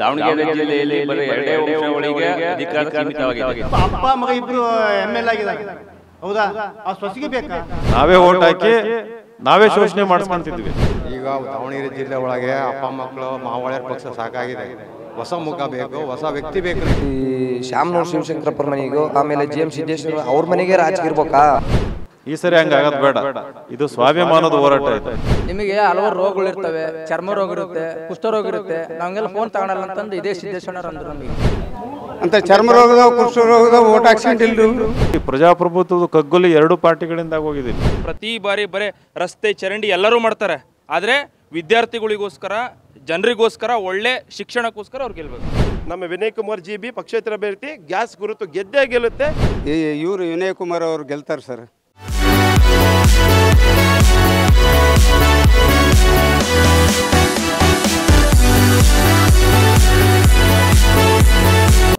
ದಾವಣಗೆರೆ ಜಿಲ್ಲೆಯಲ್ಲಿ ಬರೀ 2 ವರ್ಷಗಳಿಗೆ ಅಧಿಕಾರ ಸೀಮಿತವಾಗಿದೆ. ಅಪ್ಪ ಮಗ ಇಬ್ರು ML ಆಗಿದ್ದಾರೆ, ಹೌದಾ? ಆ ಸೊಸೆಗೆ ಬೇಕಾ? ನಾವೇ ಓಟ್ ಹಾಕಿ ನಾವೇ ಶೋಷಣೆ ಮಾಡಿಸ್ಕೊಂತಿದ್ವಿ. ಈಗ ದಾವಣಗೆರೆ ಜಿಲ್ಲೆ ಒಳಗೆ ಅಪ್ಪ ಮಕ್ಕಳು ಮಾವಳ್ಯರ ಪಕ್ಷ ಸಾಕಾಗಿದೆ. ಹೊಸ ಮುಖ ಬೇಕು, ಹೊಸ ವ್ಯಕ್ತಿ ಬೇಕು. ಈ ಶ್ಯಾಮನೂರು ಶಿವಶಂಕರಪ್ಪರ ಮನೆಗೂ ಆಮೇಲೆ GM ಸಿದ್ದೇಶ್ವರ ಅವ್ರ ಮನೆಗೆ ರಾಜಕೀಯ ಇರ್ಬೇಕಾ? ಈ ಸರಿ ಹಂಗಾಗದ್ ಬೇಡ. ಇದು ಸ್ವಾಭಿಮಾನದ ಹೋರಾಟ ಇದೆ. ನಿಮಗೆ ಹಲವಾರು ರೋಗಗಳು ಇರ್ತವೆ, ಚರ್ಮ ರೋಗ ಇರುತ್ತೆ, ಕುಷ್ಠರೋಗ ಇರುತ್ತೆ. ನಾವೆಲ್ಲ ಫೋನ್ ತಗೊಳಲ್ಲ ಅಂತಂದು ಇದೇ ಸಿದ್ದೇಶ್ವರ ಅಂದ್ರು ನಮಗೆ. ಅಂತ ಚರ್ಮ ರೋಗದ ಕುಷ್ಠ ರೋಗದ ಓಟ್ ಆಕ್ಸಿಡೆಂಟ್ ಇಲ್ದು ಈ ಪ್ರಜಾಪ್ರಭುತ್ವದ ಕಗ್ಗೊಲಿ 2 ಪಾರ್ಟಿಗಳಿಂದ ಆಗೋಗಿದೆ. ಪ್ರತಿ ಬಾರಿ ಬರೇ ರಸ್ತೆ ಚರಂಡಿ ಎಲ್ಲರೂ ಮಾಡ್ತಾರೆ, ಆದರೆ ವಿದ್ಯಾರ್ಥಿಗಳಿಗೋಸ್ಕರ ಜನರಿಗೋಸ್ಕರ ಒಳ್ಳೆ ಶಿಕ್ಷಣಕ್ಕೋಸ್ಕರ ಅವ್ರು ಗೆಲ್ಬೇಕು. ನಮ್ಮ ವಿನಯ್ ಕುಮಾರ್ GB ಪಕ್ಷೇತರ ಅಭ್ಯರ್ಥಿ, ಗ್ಯಾಸ್ ಗುರುತು ಗೆದ್ದೇ ಗೆಲ್ಲುತ್ತೆ. ಇವರು ವಿನಯ್ ಕುಮಾರ್ ಅವರು ಗೆಲ್ತಾರೆ ಸರ್.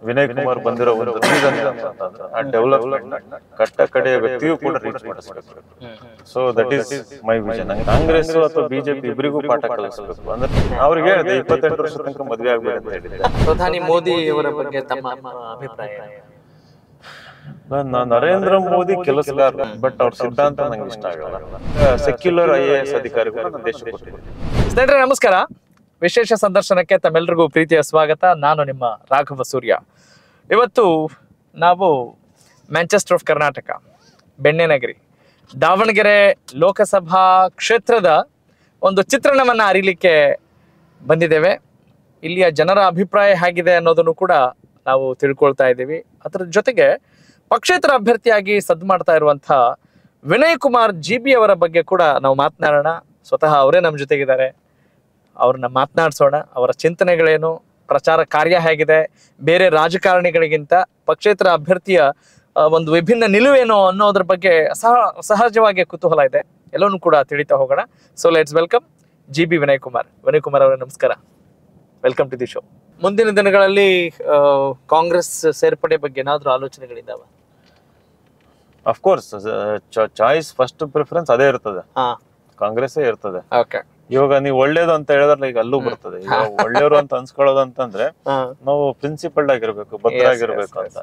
ವಿನಯ್ ಕುಮಾರ್ ಬಂದಿರೋ ಒಂದು ರೀಸನ್ ಅಂತಂದ್ರೆ ಆ ಡೆವಲಪ್ಮೆಂಟ್ ಕಟ್ಟ ಕಡೆಯ ವ್ಯಕ್ತಿಯೂ ಕೂಡ ರೀಚ್ ಮಾಡಿಸ್ಬೇಕು. So that is my vision. Congress ಅಥವಾ ಬಿಜೆಪಿ ಇಬ್ಬರಿಗೂ ಪಾಠ ಕಲಿಸಬೇಕು. ಅಂದ್ರೆ ಅವ್ರಿಗೆ 28 ವರ್ಷ ತನಕ ಮದುವೆ ಆಗ್ಬೇಕು ಅಂತ ಹೇಳಿದ್ರೆ. ಪ್ರಧಾನಿ ಮೋದಿ ಅವರ ಬಗ್ಗೆ ತಮ್ಮ ಅಭಿಪ್ರಾಯ? ನರೇಂದ್ರ ಮೋದಿ ಕೆಲಸಗಾರ, ಬಟ್ ಅವ್ರ ಸಿದ್ಧಾಂತ ನಂಗೆ ಇಷ್ಟ ಆಗಲ್ಲ. ಸೆಕ್ಯುಲರ್ IAS ಅಧಿಕಾರಿಗಳು ನಮ್ಮ ದೇಶಕ್ಕೆ ಕೊಟ್ಟಿದ್ದಾರೆ. ಸ್ನೇಹಿತರೆ ನಮಸ್ಕಾರ. ವಿಶೇಷ ಸಂದರ್ಶನಕ್ಕೆ ತಮ್ಮೆಲ್ಲರಿಗೂ ಪ್ರೀತಿಯ ಸ್ವಾಗತ. ನಾನು ನಿಮ್ಮ ರಾಘವ ಸೂರ್ಯ. ಇವತ್ತು ನಾವು ಮ್ಯಾಂಚೆಸ್ಟರ್ ಆಫ್ ಕರ್ನಾಟಕ, ಬೆಣ್ಣೆನಗರಿ, ದಾವಣಗೆರೆ ಲೋಕಸಭಾ ಕ್ಷೇತ್ರದ ಒಂದು ಚಿತ್ರಣವನ್ನು ಅರಿಲಿಕ್ಕೆ ಬಂದಿದ್ದೇವೆ. ಇಲ್ಲಿಯ ಜನರ ಅಭಿಪ್ರಾಯ ಹೇಗಿದೆ ಅನ್ನೋದನ್ನು ಕೂಡ ನಾವು ತಿಳ್ಕೊಳ್ತಾ ಇದ್ದೀವಿ. ಅದರ ಜೊತೆಗೆ ಪಕ್ಷೇತರ ಅಭ್ಯರ್ಥಿಯಾಗಿ ಸದ್ದು ಮಾಡ್ತಾ ಇರುವಂಥ ವಿನಯ್ ಕುಮಾರ್ GB ಅವರ ಬಗ್ಗೆ ಕೂಡ ನಾವು ಮಾತನಾಡೋಣ. ಸ್ವತಃ ಅವರೇ ನಮ್ಮ ಜೊತೆಗಿದ್ದಾರೆ, ಅವ್ರನ್ನ ಮಾತನಾಡಿಸೋಣ. ಅವರ ಚಿಂತನೆಗಳೇನು, ಪ್ರಚಾರ ಕಾರ್ಯ ಹೇಗಿದೆ, ಬೇರೆ ರಾಜಕಾರಣಿಗಳಿಗಿಂತ ಪಕ್ಷೇತರ ಅಭ್ಯರ್ಥಿಯ ಒಂದು ವಿಭಿನ್ನ ನಿಲುವೇನೋ ಅನ್ನೋದ್ರ ಬಗ್ಗೆ ಸಹಜವಾಗಿ ಕುತೂಹಲ ಇದೆ. ಎಲ್ಲವನ್ನೂ ಕೂಡ ತಿಳಿತಾ ಹೋಗೋಣ. So let's welcome GB Vinay Kumar. Vinay Kumar ಅವರೇ ನಮಸ್ಕಾರ, ವೆಲ್ಕಮ್ ಟು ದಿ ಶೋ. ಮುಂದಿನ ದಿನಗಳಲ್ಲಿ ಕಾಂಗ್ರೆಸ್ ಸೇರ್ಪಡೆ ಬಗ್ಗೆ ಏನಾದರೂ ಆಲೋಚನೆಗಳಿದ್ದಾವ? ಅಫ್ಕೋರ್ಸ್ ಚಾಯ್ಸ್ ಫಸ್ಟ್ ಪ್ರಿಫರೆನ್ಸ್ ಅದೇ ಇರ್ತದೆ, ಕಾಂಗ್ರೆಸ್ ಇರ್ತದೆ. ಇವಾಗ ನೀವು ಒಳ್ಳೇದು ಅಂತ ಹೇಳಿದ್ರೆ ಈಗ ಅಲ್ಲೂ ಬರ್ತದೆ. ಈಗ ಒಳ್ಳೆಯವರು ಅಂತ ಅನ್ಸ್ಕೊಳ್ಳೋದು ಅಂತಂದ್ರೆ ನಾವು ಪ್ರಿನ್ಸಿಪಲ್ಡ್ ಆಗಿರ್ಬೇಕು, ಬದ್ಧರಾಗಿರ್ಬೇಕು ಅಂತ.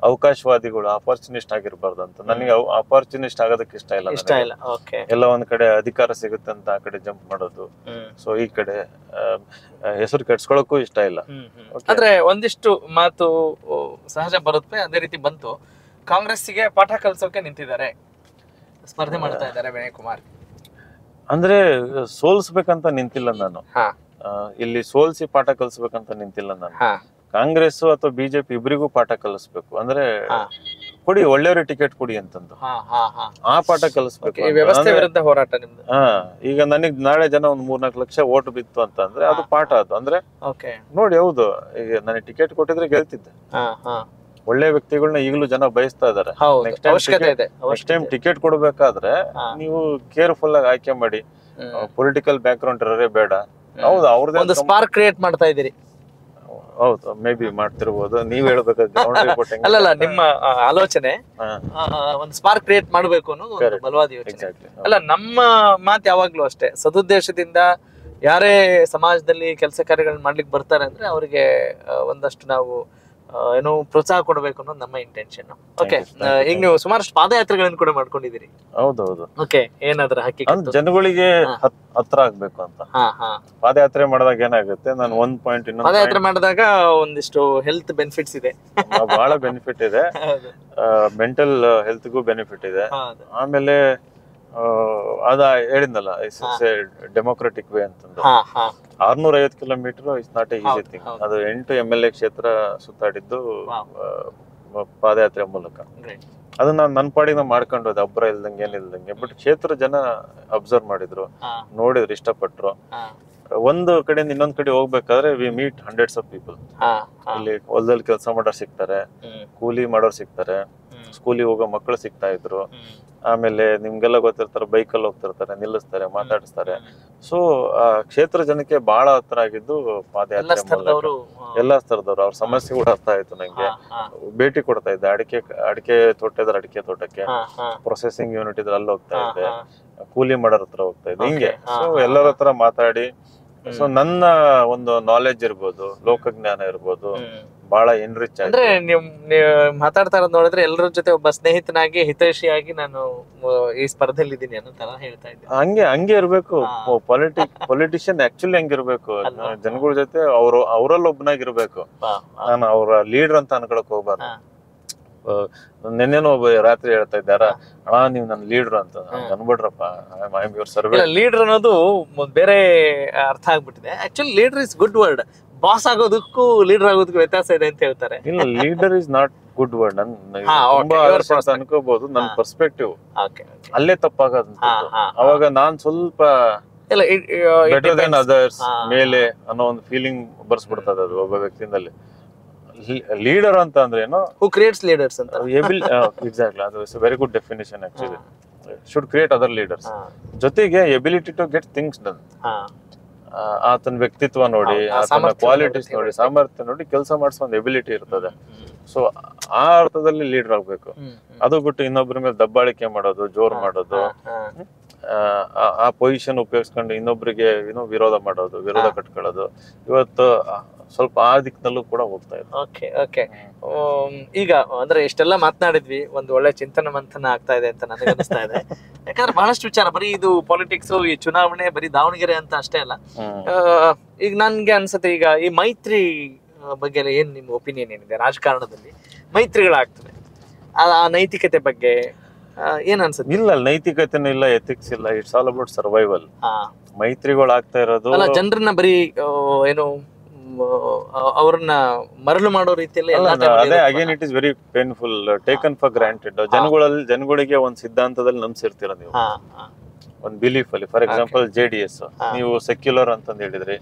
ಅವಕಾಶವಾದಿಗಳು ಅಪಾರ್ಚುನಿಸ್ಟ್ ಆಗಿರ್ಬಾರ್ದು ಅಂತ. ನನಗೆ ಅಪಾರ್ಚುನಿಸ್ಟ್ ಆಗೋದಕ್ಕೆ ಇಷ್ಟ ಇಲ್ಲ. ಎಲ್ಲ ಒಂದ್ ಕಡೆ ಅಧಿಕಾರ ಸಿಗುತ್ತೆ ಅಂತ ಆ ಕಡೆ ಜಂಪ್ ಮಾಡೋದು, ಸೊ ಈ ಕಡೆ ಹೆಸರು ಕೆಡ್ಸ್ಕೊಳಕ್ಕೂ ಇಷ್ಟ ಇಲ್ಲ. ಅಂದ್ರೆ ಒಂದಿಷ್ಟು ಮಾತು ಸಹಜ ಬರುತ್ತೆ, ಅದೇ ರೀತಿ ಬಂತು. ಕಾಂಗ್ರೆಸ್ಸಿಗೆ ಪಾಠ ಕಲಿಸೋಕೆ ನಿಂತಿದ್ದಾರೆ, ಸ್ಪರ್ಧೆ ಮಾಡ್ತಾ ಇದ್ದಾರೆ ವಿನಯ್ ಕುಮಾರ್. ಅಂದ್ರೆ ಸೋಲ್ಸ್ಬೇಕಂತ ನಿಂತಿಲ್ಲ ನಾನು ಇಲ್ಲಿ, ಸೋಲ್ಸಿ ಪಾಠ ಕಲಿಸ್ಬೇಕಂತ ನಿಂತಿಲ್ಲ ನಾನು. ಕಾಂಗ್ರೆಸ್ ಅಥವಾ ಬಿಜೆಪಿ ಇಬ್ಬರಿಗೂ ಪಾಠ ಕಲಿಸ್ಬೇಕು. ಅಂದ್ರೆ ಕೊಡಿ, ಒಳ್ಳೆಯವ್ರಿಗೆ ಟಿಕೆಟ್ ಕೊಡಿ ಅಂತಂದು ಆ ಪಾಠ ಕಲಿಸ್ಬೇಕು. ಹೋರಾಟ ನಿಮ್ದು. ಈಗ ನನಗ್ ನಾಳೆ ಜನ ಒಂದ್ 3-4 ಲಕ್ಷ ಓಟ್ ಬಿತ್ತು ಅಂತಂದ್ರೆ ಅದು ಪಾಠ. ಅದು ಅಂದ್ರೆ ನೋಡಿ, ಹೌದು, ಈಗ ನನಗೆ ಟಿಕೆಟ್ ಕೊಟ್ಟಿದ್ರೆ ಗೆಲ್ತಿದ್ದೆ. ಒಳ್ಳೆ ವ್ಯಕ್ತಿಗಳನ್ನ ಈಗಲೂ ಜನ ಬಯಸ್ತಾ ಇದಾರೆ. ನೆಕ್ಸ್ಟ್ ಟೈಮ್ ಟಿಕೆಟ್ ಕೊಡ್ಬೇಕಾದ್ರೆ ನೀವು ಕೇರ್ಫುಲ್ ಆಗಿ ಆಯ್ಕೆ ಮಾಡಿ. ಪೊಲಿಟಿಕಲ್ ಬ್ಯಾಕ್ ಗ್ರೌಂಡ್ ಇರೋರೇ ಬೇಡ. ಹೌದು, ಅವ್ರದ್ದು ಒಂದು ಸ್ಪಾರ್ಕ್ ಕ್ರಿಯೇಟ್ ಮಾಡ್ತಾ ಇದ್ದೀರಿ. ಹೌದು, ಮೇ ಬಿ ಮಾಡ್ತಿರ್ಬೋದು. ನೀವ್ ಹೇಳ್ಬೇಕಾದ್ರೆ ಅಲ್ಲಲ್ಲ, ನಿಮ್ಮ ಆಲೋಚನೆ ಒಂದು ಸ್ಪಾರ್ಕ್ ಕ್ರಿಯೇಟ್ ಮಾಡ್ಬೇಕು ಅನ್ನೋದು ಒಂದು ಬಲವಾದ ಯೋಚನೆ. ಅಲ್ಲ, ನಮ್ಮ ಮಾತು ಯಾವಾಗ್ಲೂ ಅಷ್ಟೇ, ಸದುದ್ದೇಶದಿಂದ ಯಾರೇ ಸಮಾಜದಲ್ಲಿ ಕೆಲಸ ಕಾರ್ಯಗಳನ್ನ ಮಾಡ್ಲಿಕ್ಕೆ ಬರ್ತಾರೆ ಅಂದ್ರೆ ಅವರಿಗೆ ಒಂದಷ್ಟು ನಾವು ಏನೋ ಪ್ರೋತ್ಸಾಹ ಕೊಡಬೇಕು ಅನ್ನೋದು ನಮ್ಮ ಇಂಟೆನ್ಷನ್. ಓಕೆ, ಈಗ ನೀವು ಸುಮಾರಷ್ಟು ಪಾದಯಾತ್ರೆಗಳನ್ನು ಕೂಡ ಮಾಡ್ಕೊಂಡಿದ್ದೀರಿ. ಹೌದೌದು. ಓಕೆ, ಏನಾದ್ರ ಹಕ್ಕಿಕತ್ತು ಜನಗಳಿಗೆ ಹತ್ರ ಆಗ್ಬೇಕು ಅಂತ ಪಾದಯಾತ್ರೆ ಮಾಡಿದಾಗ ಏನಾಗುತ್ತೆ, ನಾನು ಒಂದ್ ಪಾಯಿಂಟ್ ಇನ್ನೊಂದು ಪಾದಯಾತ್ರೆ ಮಾಡಿದಾಗ ಒಂದಿಷ್ಟು ಹೆಲ್ತ್ ಬೆನಿಫಿಟ್ಸ್ ಇದೆ, ಬಹಳ ಬೆನಿಫಿಟ್ ಇದೆ. ಮೆಂಟಲ್ ಹೆಲ್ತ್ಗೂ ಬೆನಿಫಿಟ್ ಇದೆ. ಆಮೇಲೆ ಅದ ಹೇಳಿದ್ನಲ್ಲ, ಡೆಮೋಕ್ರೆಟಿಕ್ ವೇ ಅಂತಂದ್ರೆ 650 kilometre is not A easy thing. ಅದು 8 MLA ಕ್ಷೇತ್ರ ಸುತ್ತಾಡಿದ್ದು ಪಾದಯಾತ್ರೆ ಮೂಲಕ. ಅದನ್ನ ನನ್ನ ಪಾಡಿಗೆ ನಾವು ಮಾಡ್ಕೊಂಡು ಹೋದೆ, ಅಬ್ಬರ ಇಲ್ದಂಗೆ ಏನಿಲ್ದಂಗೆ. ಬಟ್ ಕ್ಷೇತ್ರ ಜನ ಅಬ್ಸರ್ವ್ ಮಾಡಿದ್ರು, ನೋಡಿದ್ರು, ಇಷ್ಟಪಟ್ರು. ಒಂದು ಕಡೆಯಿಂದ ಇನ್ನೊಂದ್ ಕಡೆ ಹೋಗ್ಬೇಕಾದ್ರೆ we meet hundreds of people. ಇಲ್ಲಿ ಹೊಲದಲ್ಲಿ ಕೆಲಸ ಮಾಡೋರು ಸಿಗ್ತಾರೆ, ಕೂಲಿ ಮಾಡೋರು ಸಿಗ್ತಾರೆ, ಸ್ಕೂಲಿಗೆ ಹೋಗೋ ಮಕ್ಕಳು ಸಿಗ್ತಾ ಇದ್ರು. ಆಮೇಲೆ ನಿಮ್ಗೆಲ್ಲ ಗೊತ್ತಿರ್ತಾರೆ, ಬೈಕಲ್ಲಿ ಹೋಗ್ತಿರ್ತಾರೆ, ನಿಲ್ಲಿಸ್ತಾರೆ, ಮಾತಾಡಿಸ್ತಾರೆ. ಸೊ ಆ ಕ್ಷೇತ್ರ ಜನಕ್ಕೆ ಬಹಳ ಹತ್ರ ಆಗಿದ್ದು ಪಾದಯಾತ್ರೆ ಮೂಲಕ. ಎಲ್ಲಾ ಸ್ತರದವ್ರು, ಅವ್ರ ಸಮಸ್ಯೆ ಕೂಡ ಅರ್ಥ ಆಯ್ತು ನಂಗೆ. ಭೇಟಿ ಕೊಡ್ತಾ ಇದ್ದೆ, ಅಡಿಕೆ ತೋಟ ಇದ್ರೆ ಅಡಿಕೆ ತೋಟಕ್ಕೆ, ಪ್ರೊಸೆಸಿಂಗ್ ಯೂನಿಟ್ ಇದ್ರೆ ಅಲ್ಲಿ ಹೋಗ್ತಾ ಇದ್ದೆ, ಕೂಲಿ ಮಾಡೋರ್ ಹತ್ರ ಹೋಗ್ತಾ ಇದ್ದೆ, ಹಿಂಗೆ. ಸೊ ಎಲ್ಲರ ಹತ್ರ ಮಾತಾಡಿ ಸೊ ನನ್ನ ಒಂದು ನಾಲೆಡ್ಜ್ ಇರ್ಬೋದು, ಲೋಕಜ್ಞಾನ ಇರ್ಬೋದು, ಬಹಳ ಎನ್ರಿಚ್ ಆಯ್ತು. ಅಂದ್ರೆ ನೀವು ಮಾತಾಡ್ತಾ ಇರೋದು ನೋಡಿದ್ರೆ ಎಲ್ಲರ ಜೊತೆ ಒಬ್ಬ ಸ್ನೇಹಿತನಾಗಿ ಹಿತೈಷಿಯಾಗಿ ನಾನು ಈ ಸ್ಪರ್ಧೆಯಲ್ಲಿ ಇದ್ದೀನಿ ಅನ್ನೋ ತರ ಹೇಳ್ತಾ ಇದ್ದೀನಿ. ಹಂಗೆ ಇರ್ಬೇಕು ಪೊಲಿಟಿಷಿಯನ್. ಆಕ್ಚುಲಿ ಹಂಗಿರ್ಬೇಕು, ಜನಗಳ ಜೊತೆ ಅವರಲ್ಲಿ ಒಬ್ಬನಾಗಿರ್ಬೇಕು. ನಾನು ಅವ್ರ ಲೀಡರ್ ಅಂತ ಅನ್ಕೊಳಕ್ ಹೋಗ್ಬಾರ್ದು. ನೆನ್ನೆನೋ ಒಬ್ಬ ರಾತ್ರಿ ಹೇಳ್ತಾ ಇದ್ದಾರ, ನೀವ್ ನನ್ ಲೀಡರ್ ಅಂತ. ಅನ್ಬಿಡ್ರಪ್ಪ, ಲೀಡರ್ ಅನ್ನೋದು ಬೇರೆ ಅರ್ಥ ಆಗ್ಬಿಟ್ಟಿದೆ. Actually leader is good word. Boss ಆಗೋದಕ್ಕೂ ಲೀಡರ್ ಆಗೋದಕ್ಕೂ ವ್ಯತ್ಯಾಸ ಇದೆ ಅಂತ ಹೇಳ್ತಾರೆ. ಇಲ್ಲ, leader is not good word. ತುಂಬಾ ಅನ್ಕೋಬಹುದು, ನನ್ ಪರ್ಸ್ಪೆಕ್ಟಿವ್ ಅಲ್ಲೇ ತಪ್ಪಾಗದ. ಅವಾಗ ನಾನ್ ಸ್ವಲ್ಪ ಬೆಟರ್ ದೆನ್ ಅದರ್ಸ್ ಮೇಲೆ ಅನ್ನೋ ಒಂದು ಫೀಲಿಂಗ್ ಬರ್ಸ್ಬಿಡ್ತದ ಅದು ಒಬ್ಬ ವ್ಯಕ್ತಿನಲ್ಲಿ. ಲೀಡರ್ ಅಂತ ಅಂದ್ರೆ ಏನು, ಹೂ ಕ್ರಿಯೇಟ್ಸ್ ಲೀಡರ್ಸ್ ಅಂತ. ಎಕ್ಸಾಕ್ಟ್ಲಿ, ಅದು very good definition. Actually should create other leaders. ಜೊತೆಗೆ ability to get things done. ಆತನ ವ್ಯಕ್ತಿತ್ವ ನೋಡಿ, ಆತನ ಕ್ವಾಲಿಟೀಸ್ ನೋಡಿ, ಸಾಮರ್ಥ್ಯ ನೋಡಿ ಕೆಲಸ ಮಾಡಿಸೋ ಒಂದು ಎಬಿಲಿಟಿ ಇರ್ತದೆ. ಸೊ ಆ ಅರ್ಥದಲ್ಲಿ ಲೀಡರ್ ಆಗ್ಬೇಕು. ಅದು ಬಿಟ್ಟು ಇನ್ನೊಬ್ಬರ ಮೇಲೆ ದಬ್ಬಾಳಿಕೆ ಮಾಡೋದು, ಜೋರ್ ಮಾಡೋದು, ಆ ಪೊಸಿಷನ್ ಉಪಯೋಗಿಸ್ಕೊಂಡು ಇನ್ನೊಬ್ರಿಗೆ ವಿರೋಧ ಮಾಡೋದು, ವಿರೋಧ ಕಟ್ಕೊಳ್ಳೋದು, ಇವತ್ತು ಸ್ವಲ್ಪ ಆ ದಿಕ್ಕಿನಲ್ಲೂ ಕೂಡ ಹೋಗ್ತಾ ಇದೆ. Okay okay. ಈಗ ಅಂದ್ರೆ ಇಷ್ಟೆಲ್ಲ ಮಾತನಾಡಿದ್ವಿ, ಒಂದು ಒಳ್ಳೆ ಚಿಂತನ ಮಂಥನ ಆಗ್ತಾ ಇದೆ ಅಂತ ನನಗೆ ಅನಿಸ್ತಾ ಇದೆ. ಯಾಕಂದ್ರೆ ಬಹಳಷ್ಟು ವಿಚಾರ, ಬರೀ ಇದು ಪಾಲಿಟಿಕ್ಸ್, ಈ ಚುನಾವಣೆ ಬರೀ ದಾವಣಗೆರೆ ಅಂತ ಅಷ್ಟೇ ಅಲ್ಲ. ಈಗ ನನ್ಗೆ ಅನ್ಸುತ್ತೆ, ಈಗ ಈ ಮೈತ್ರಿ ಬಗ್ಗೆ ಏನ್ ನಿಮ್ಮ ಒಪಿನಿಯನ್ ಏನಿದೆ? ರಾಜಕಾರಣದಲ್ಲಿ ಮೈತ್ರಿಗಳಾಗ್ತದೆ, ಆ ನೈತಿಕತೆ ಬಗ್ಗೆ ಏನ್ ಅನ್ಸುತ್ತೆ? ಇಲ್ಲ, ನೈತಿಕತೆನೂ ಇಲ್ಲ, ಎಥಿಕ್ಸ್ ಇಲ್ಲ. It's all about survival. ಮೈತ್ರಿಗಳು ಆಗ್ತಾ ಇರೋದು ಜನರನ್ನ ಬರೀ ಏನು ಅವ್ರನ್ನ ಮರಳು ಮಾಡೋ ರೀತಿಯಲ್ಲಿ. ಅದೇ again it is very painful, taken for granted. ಜನಗಳಿಗೆ ಒಂದ್ ಸಿದ್ಧಾಂತದಲ್ಲಿ ನಂಬಿಸಿರ್ತೀರ ನೀವು, ಒಂದ್ ಬಿಲೀಫ್ ಅಲ್ಲಿ. ಫಾರ್ ಎಕ್ಸಾಂಪಲ್ JDS, ನೀವು ಸೆಕ್ಯುಲರ್ ಅಂತಂದ್ ಹೇಳಿದ್ರಿ,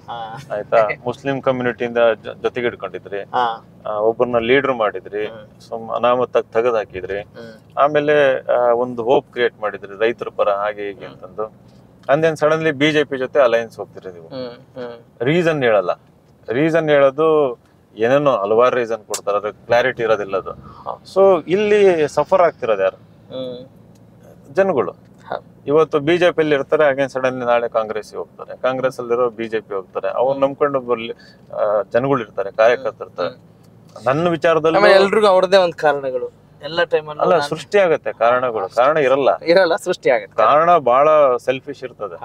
ಆಯ್ತಾ, ಮುಸ್ಲಿಂ ಕಮ್ಯುನಿಟಿಯಿಂದ ಜೊತೆಗೆ ಇಟ್ಕೊಂಡಿದ್ರಿ, ಒಬ್ಬರನ್ನ ಲೀಡರ್ ಮಾಡಿದ್ರಿ, ಅನಾಮತ್ತಾಗಿ ತೆಗೆದು ಹಾಕಿದ್ರಿ, ಆಮೇಲೆ ಒಂದು ಹೋಪ್ ಕ್ರಿಯೇಟ್ ಮಾಡಿದ್ರಿ ರೈತರ ಪರ ಹಾಗೆ ಹೀಗೆ ಅಂತಂದು. ಅಂದೇನ್ ಸಡನ್ಲಿ BJP ಜೊತೆ ಅಲೈನ್ಸ್ ಹೋಗ್ತೀರಿ ನೀವು. ರೀಸನ್ ಹೇಳಲ್ಲ. ರೀಸನ್ ಹೇಳೋದು ಏನೇನೋ ಹಲವಾರು ರೀಸನ್ ಕೊಡ್ತಾರೆ, ಅದ್ರ ಕ್ಲಾರಿಟಿ ಇರೋದಿಲ್ಲ ಅದು. ಸೊ ಇಲ್ಲಿ ಸಫರ್ ಆಗ್ತಿರೋದು ಯಾರು? ಜನಗಳು. ಇವತ್ತು BJP ಅಲ್ಲಿ ಇರ್ತಾರೆ, ಹಾಗೆ ಸಡನ್ಲಿ ನಾಳೆ ಕಾಂಗ್ರೆಸ್ ಹೋಗ್ತಾರೆ, ಕಾಂಗ್ರೆಸ್ ಅಲ್ಲಿರೋ BJP ಹೋಗ್ತಾರೆ. ಅವ್ರು ನಂಬ್ಕೊಂಡು ಜನಗಳು ಇರ್ತಾರೆ, ಕಾರ್ಯಕರ್ತರು ಇರ್ತಾರೆ. ನನ್ನ ವಿಚಾರದಲ್ಲಿ ಎಲ್ರಿಗೂ ಅವ್ರದೇ ಒಂದು ಕಾರಣಗಳು ಎಲ್ಲ ಟೈಮಲ್ಲಿ ಅಲ್ಲ, ಸೃಷ್ಟಿ ಆಗತ್ತೆ ಕಾರಣಗಳು. ಕಾರಣ ಇರಲ್ಲ, ಸೃಷ್ಟಿ ಆಗತ್ತೆ. ಕಾರಣ ಬಹಳ ಸೆಲ್ಫಿಶ್ ಇರ್ತದೆ.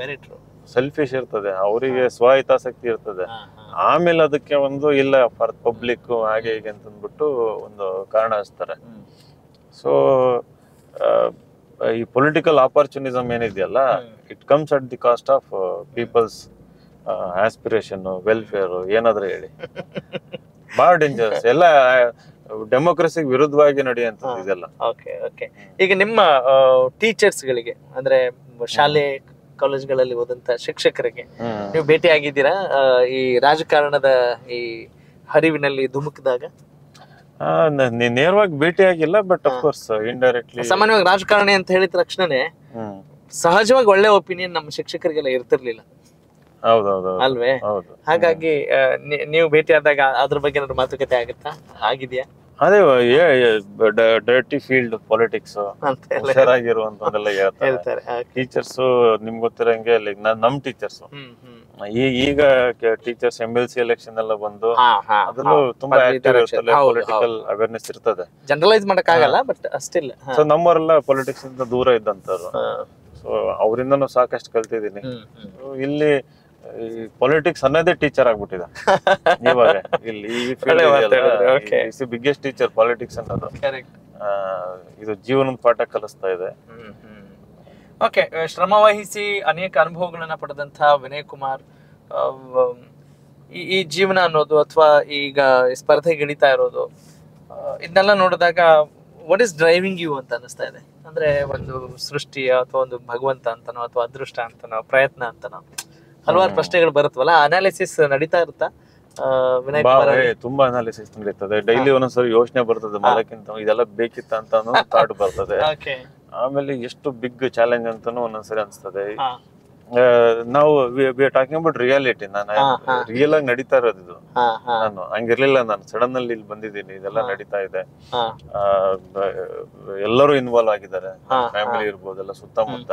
Very true. ಸೆಲ್ಫಿಶ್ ಇರ್ತದೆ, ಅವರಿಗೆ ಸ್ವಹಿತಾಸಕ್ತಿ ಇರ್ತದೆ. ಆಮೇಲೆ ಅದಕ್ಕೆ ಒಂದು ಇಲ್ಲ ಫಾರ್ ಪಬ್ಲಿಕ್ ಹಾಗೆ ಹೀಗೆ ಅಂತಂದ್ಬಿಟ್ಟು ಒಂದು ಕಾರಣ ಹಚ್ತಾರೆ. ಸೊ ಈ ಪೊಲಿಟಿಕಲ್ ಆಪರ್ಚುನಿಸಮ್ ಏನಿದೆಯಲ್ಲ, it comes at the cost of people's aspiration, welfare, ಏನಾದ್ರೂ ಹೇಳಿ. ಬಹಳ ಡೇಂಜರಸ್. ಎಲ್ಲ ಡೆಮೋಕ್ರಸಿಗೆ ವಿರುದ್ಧವಾಗಿ ನಡೆಯುವಂಥದ್ದು ಇದೆಲ್ಲ. Okay okay. ಈಗ ನಿಮ್ಮ ಟೀಚರ್ಸ್ ಗಳಿಗೆ, ಅಂದ್ರೆ ಶಾಲೆ ಕಾಲೇಜ್ಗಳಲ್ಲಿ ಓದಂತ ಶಿಕ್ಷಕರಿಗೆ ನೀವು ಭೇಟಿ ಆಗಿದ್ದೀರಾ ಈ ರಾಜಕಾರಣದ ಈ ಹರಿವಿನಲ್ಲಿ ಧುಮುಕಿದಾಗ? ನೇರವಾಗಿ ಭೇಟಿ ಆಗಿಲ್ಲ, ಬಟ್ ಆಫ್ ಕೋರ್ಸ್ ಇಂಡೈರೆಕ್ಟ್ಲಿ. ಸಾಮಾನ್ಯವಾಗಿ ರಾಜಕಾರಣಿ ಅಂತ ಹೇಳಿದ ತಕ್ಷಣನೇ ಸಹಜವಾಗಿ ಒಳ್ಳೆ ಒಪಿನಿಯನ್ ನಮ್ಮ ಶಿಕ್ಷಕರಿಗೆಲ್ಲ ಇರ್ತಿರ್ಲಿಲ್ಲ. ಹೌದೌದು ಅಲ್ವೇ? ಹಾಗಾಗಿ ನೀವು ಭೇಟಿ ಆದಾಗ ಅದ್ರ ಬಗ್ಗೆ ಏನಾದ್ರು ಮಾತುಕತೆ ಆಗುತ್ತಾ? ಆಗಿದ್ಯಾ? ಅದೇ ಡರ್ಟಿ ಫೀಲ್ಡ್ ಪಾಲಿಟಿಕ್ಸ್ ಹುಷಾರಾಗಿರುವಂತಲ್ಲ ಹೇಳ್ತಾರೆ ಟೀಚರ್ಸ್. ನಿಮ್ಗೆ ಗೊತ್ತಿರಂಗೆ ನಮ್ ಟೀಚರ್ಸ್ ಈಗ ಟೀಚರ್ಸ್ MLC ಎಲೆಕ್ಷನ್ ಎಲ್ಲ ಬಂದು ಅದ್ರಲ್ಲೂ ತುಂಬಾ ಆಕ್ಟಿವ್ ಇರ್ತದೆ, ಪೊಲಿಟಿಕಲ್ ಅವೇರ್ನೆಸ್ ಇರ್ತದೆ. ಜನರಲೈಸ್ ಮಾಡಕ್ ಆಗಲ್ಲ, ಬಟ್ ಸ್ಟಿಲ್. ಸೊ ನಮ್ಮವರೆಲ್ಲ ಪೊಲಿಟಿಕ್ಸ್ ಇಂದ ದೂರ ಇದ್ದಂತವ್ರು. ಸೊ ಅವರಿಂದನೂ ಸಾಕಷ್ಟು ಕಲ್ತಿದ್ದೀನಿ. ಇಲ್ಲಿ ಈ ಪೊಲಿಟಿಕ್ಸ್ ಅನ್ನೋದೇ ಟೀಚರ್ ಆಗ್ಬಿಟ್ಟಿದೆ ಇವಾಗ. ಇಲ್ಲಿ ಈ ಬಿಗ್ಗೆಸ್ಟ್ ಟೀಚರ್ ಪಾಲಿಟಿಕ್ಸ್ ಅನ್ನೋದು. ಇದು ಜೀವನದ ಪಾಠ ಕಲಿಸ್ತಾ ಇದೆ. ಓಕೆ. ಶ್ರಮವಹಿಸಿ ಅನೇಕ ಅನುಭವಗಳನ್ನ ಪಡೆದಂತಹ ವಿನಯ್ ಕುಮಾರ್, ಈ ಜೀವನ ಅನ್ನೋದು ಅಥವಾ ಈಗ ಸ್ಪರ್ಧೆಗೆ ಇಳಿತಾ ಇರೋದು, ಇದನ್ನೆಲ್ಲ ನೋಡಿದಾಗ ವಾಟ್ ಇಸ್ ಡ್ರೈವಿಂಗ್ ಯು ಅಂತ ಅನಿಸ್ತಾ ಇದೆ? ಅಂದ್ರೆ ಒಂದು ಸೃಷ್ಟಿಯ ಅಥವಾ ಒಂದು ಭಗವಂತ ಅಂತನೋ ಅಥವಾ ಅದೃಷ್ಟ ಅಂತನೋ ಪ್ರಯತ್ನ ಅಂತನೋ ಹಲವಾರು ಪ್ರಶ್ನೆಗಳು ಬರುತ್ತವಲ್ಲ, ಅನಾಲಿಸಿಸ್ ನಡೀತಾ ಇರುತ್ತಾ ವಿನಯ್ ಕುಮಾರ್? ತುಂಬಾ ಅನಾಲಿಸಿಸ್ ನಡೀತದೆ. ಡೈಲಿ ಒಂದೊಂದ್ಸರಿ ಯೋಚನೆ ಬರ್ತದೆ, ಮಾಡಕ್ಕಿಂತ ಇದೆಲ್ಲ ಬೇಕಿತ್ತ ಅಂತ ಥಾಟ್ ಬರ್ತದೆ. ಆಮೇಲೆ ಎಷ್ಟು ಬಿಗ್ ಚಾಲೆಂಜ್ ಅಂತಾನು ಒಂದೊಂದ್ಸರಿ ಅನ್ಸ್ತದೆ. ನಾವು ಟಾಕಿಂಗ್ ಅಬೌಟ್ ರಿಯಾಲಿಟಿ. ನಾನು ರಿಯಲ್ ಆಗಿ ನಡೀತಾ ಇರೋದು ಇದು. ನಾನು ಹಂಗಿರ್ಲಿಲ್ಲ, ನಾನು ಸಡನ್ ಅಲ್ಲಿ ಇಲ್ಲಿ ಬಂದಿದ್ದೀನಿ, ಇದೆಲ್ಲ ನಡೀತಾ ಇದೆ. ಎಲ್ಲರೂ ಇನ್ವಾಲ್ವ್ ಆಗಿದ್ದಾರೆ, ಫ್ಯಾಮಿಲಿ ಇರ್ಬೋದು, ಎಲ್ಲ ಸುತ್ತಮುತ್ತ.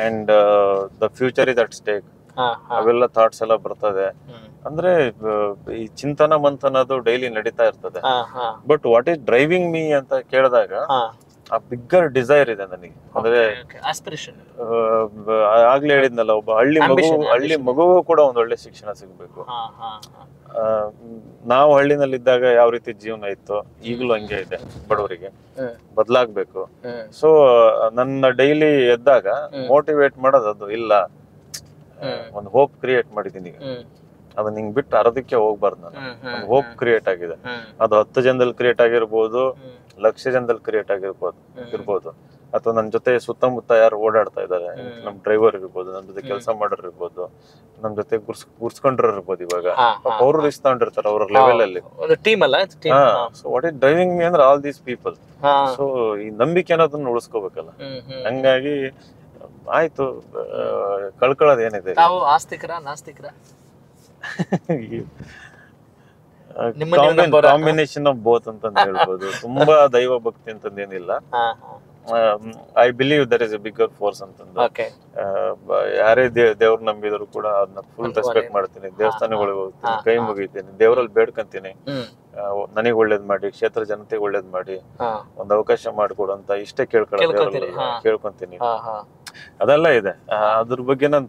And the future is at stake. ಅವೆಲ್ಲ ಥಾಟ್ಸ್ ಎಲ್ಲ ಬರ್ತದೆ. ಅಂದ್ರೆ ಈ ಚಿಂತನ ಮಂಥನದು ಡೈಲಿ ನಡೀತಾ ಇರ್ತದೆ. But what is driving me ಅಂತ ಕೇಳಿದಾಗ ಆ ಬಿಗ್ಗರ್ ಡಿಸೈರ್ ಇದೆ ನನಗೆ. ಅಂದ್ರೆ ಆಗ್ಲೇ ಹೇಳಿದ್ನಲ್ಲ, ಒಬ್ಬ ಹಳ್ಳಿ ಮಗುಗೂ ಕೂಡ ಒಂದ್ ಒಳ್ಳೆ ಶಿಕ್ಷಣ ಸಿಗ್ಬೇಕು. ನಾವು ಹಳ್ಳಿನಲ್ಲಿದ್ದಾಗ ಯಾವ ರೀತಿ ಜೀವನ ಇತ್ತು, ಈಗಲೂ ಹಂಗೆ ಇದೆ. ಬಡವರಿಗೆ ಬದಲಾಗ್ಬೇಕು. ಸೊ ನನ್ನ ಡೈಲಿ ಎದ್ದಾಗ ಮೋಟಿವೇಟ್ ಮಾಡೋದು ಅದು ಇಲ್ಲ, ಒಂದು ಹೋಪ್ ಕ್ರಿಯೇಟ್ ಮಾಡಿದೀನಿ. ಅದು ನಿಂಗ್ ಬಿಟ್ಟು ಅರ್ಧಕ್ಕೆ ಹೋಗ್ಬಾರ್ದು. ನಾನು ಹೋಪ್ ಕ್ರಿಯೇಟ್ ಆಗಿದೆ. ಅದು 10 ಜನದಲ್ಲಿ ಕ್ರಿಯೇಟ್ ಆಗಿರ್ಬೋದು, ಲಕ್ಷ ಜನದಲ್ಲಿ ಕ್ರಿಯೇಟ್ ಇರ್ಬೋದು, ಅಥವಾ ನನ್ನ ಜೊತೆ ಸುತ್ತಮುತ್ತ ಯಾರು ಓಡಾಡ್ತಾ ಇದಾರೆ, ನಮ್ ಡ್ರೈವರ್ ಇರ್ಬೋದು, ನಮ್ ಜೊತೆ ಕೆಲಸ ಮಾಡೋರು ಇರ್ಬೋದು, ನಮ್ ಜೊತೆ ಗುರ್ಸ್ಕೊಂಡ್ರ ಇರ್ಬೋದು. ಇವಾಗ ಅವರು ರಿಸ್ಕ್ ತಗೊಂಡಿರ್ತಾರೆ ಅವ್ರ ಲೆವೆಲ್ ಅಲ್ಲಿ. So what is driving me ಅಂದ್ರೆ ಆಲ್ ದೀಸ್ ಪೀಪಲ್. ಸೊ ಈ ನಂಬಿಕೆ ಅನ್ನೋದನ್ನ ಉಳಿಸ್ಕೋಬೇಕಲ್ಲ. ಹಂಗಾಗಿ ಆಯ್ತು, ಕಳ್ಕೊಳ್ಳೋದು ಏನಿದೆ. ಕಾಂಬಿನೇಷನ್ ಆಫ್ ಬೋತ್ ಅಂತ ಹೇಳ್ಬೋದು. ತುಂಬಾ ದೈವ ಭಕ್ತಿ ಅಂತಂದೇನಿಲ್ಲ. I believe there is a bigger force ಅಂತಂದು. ಯಾರೇ ದೇವ್ರ ನಂಬಿದ್ರು ಕೂಡ ಅದನ್ನ ಫುಲ್ ರೆಸ್ಪೆಕ್ಟ್ ಮಾಡ್ತೀನಿ. ದೇವಸ್ಥಾನಗಳಿಗೆ ಹೋಗ್ತೀನಿ, ಕೈ ಮುಗಿತೀನಿ, ದೇವರಲ್ಲಿ ಬೇಡ್ಕಂತೀನಿ, ನನಗ್ ಒಳ್ಳೇದ್ ಮಾಡಿ, ಕ್ಷೇತ್ರ ಜನತೆಗೆ ಒಳ್ಳೇದ್ ಮಾಡಿ, ಒಂದ್ ಅವಕಾಶ ಮಾಡಿಕೊಡು ಅಂತ ಇಷ್ಟೇ ಕೇಳ್ಕೊಂತೀನಿ. ಅದೆಲ್ಲ ಇದೆ. ಅದ್ರ ಬಗ್ಗೆ ನಾನು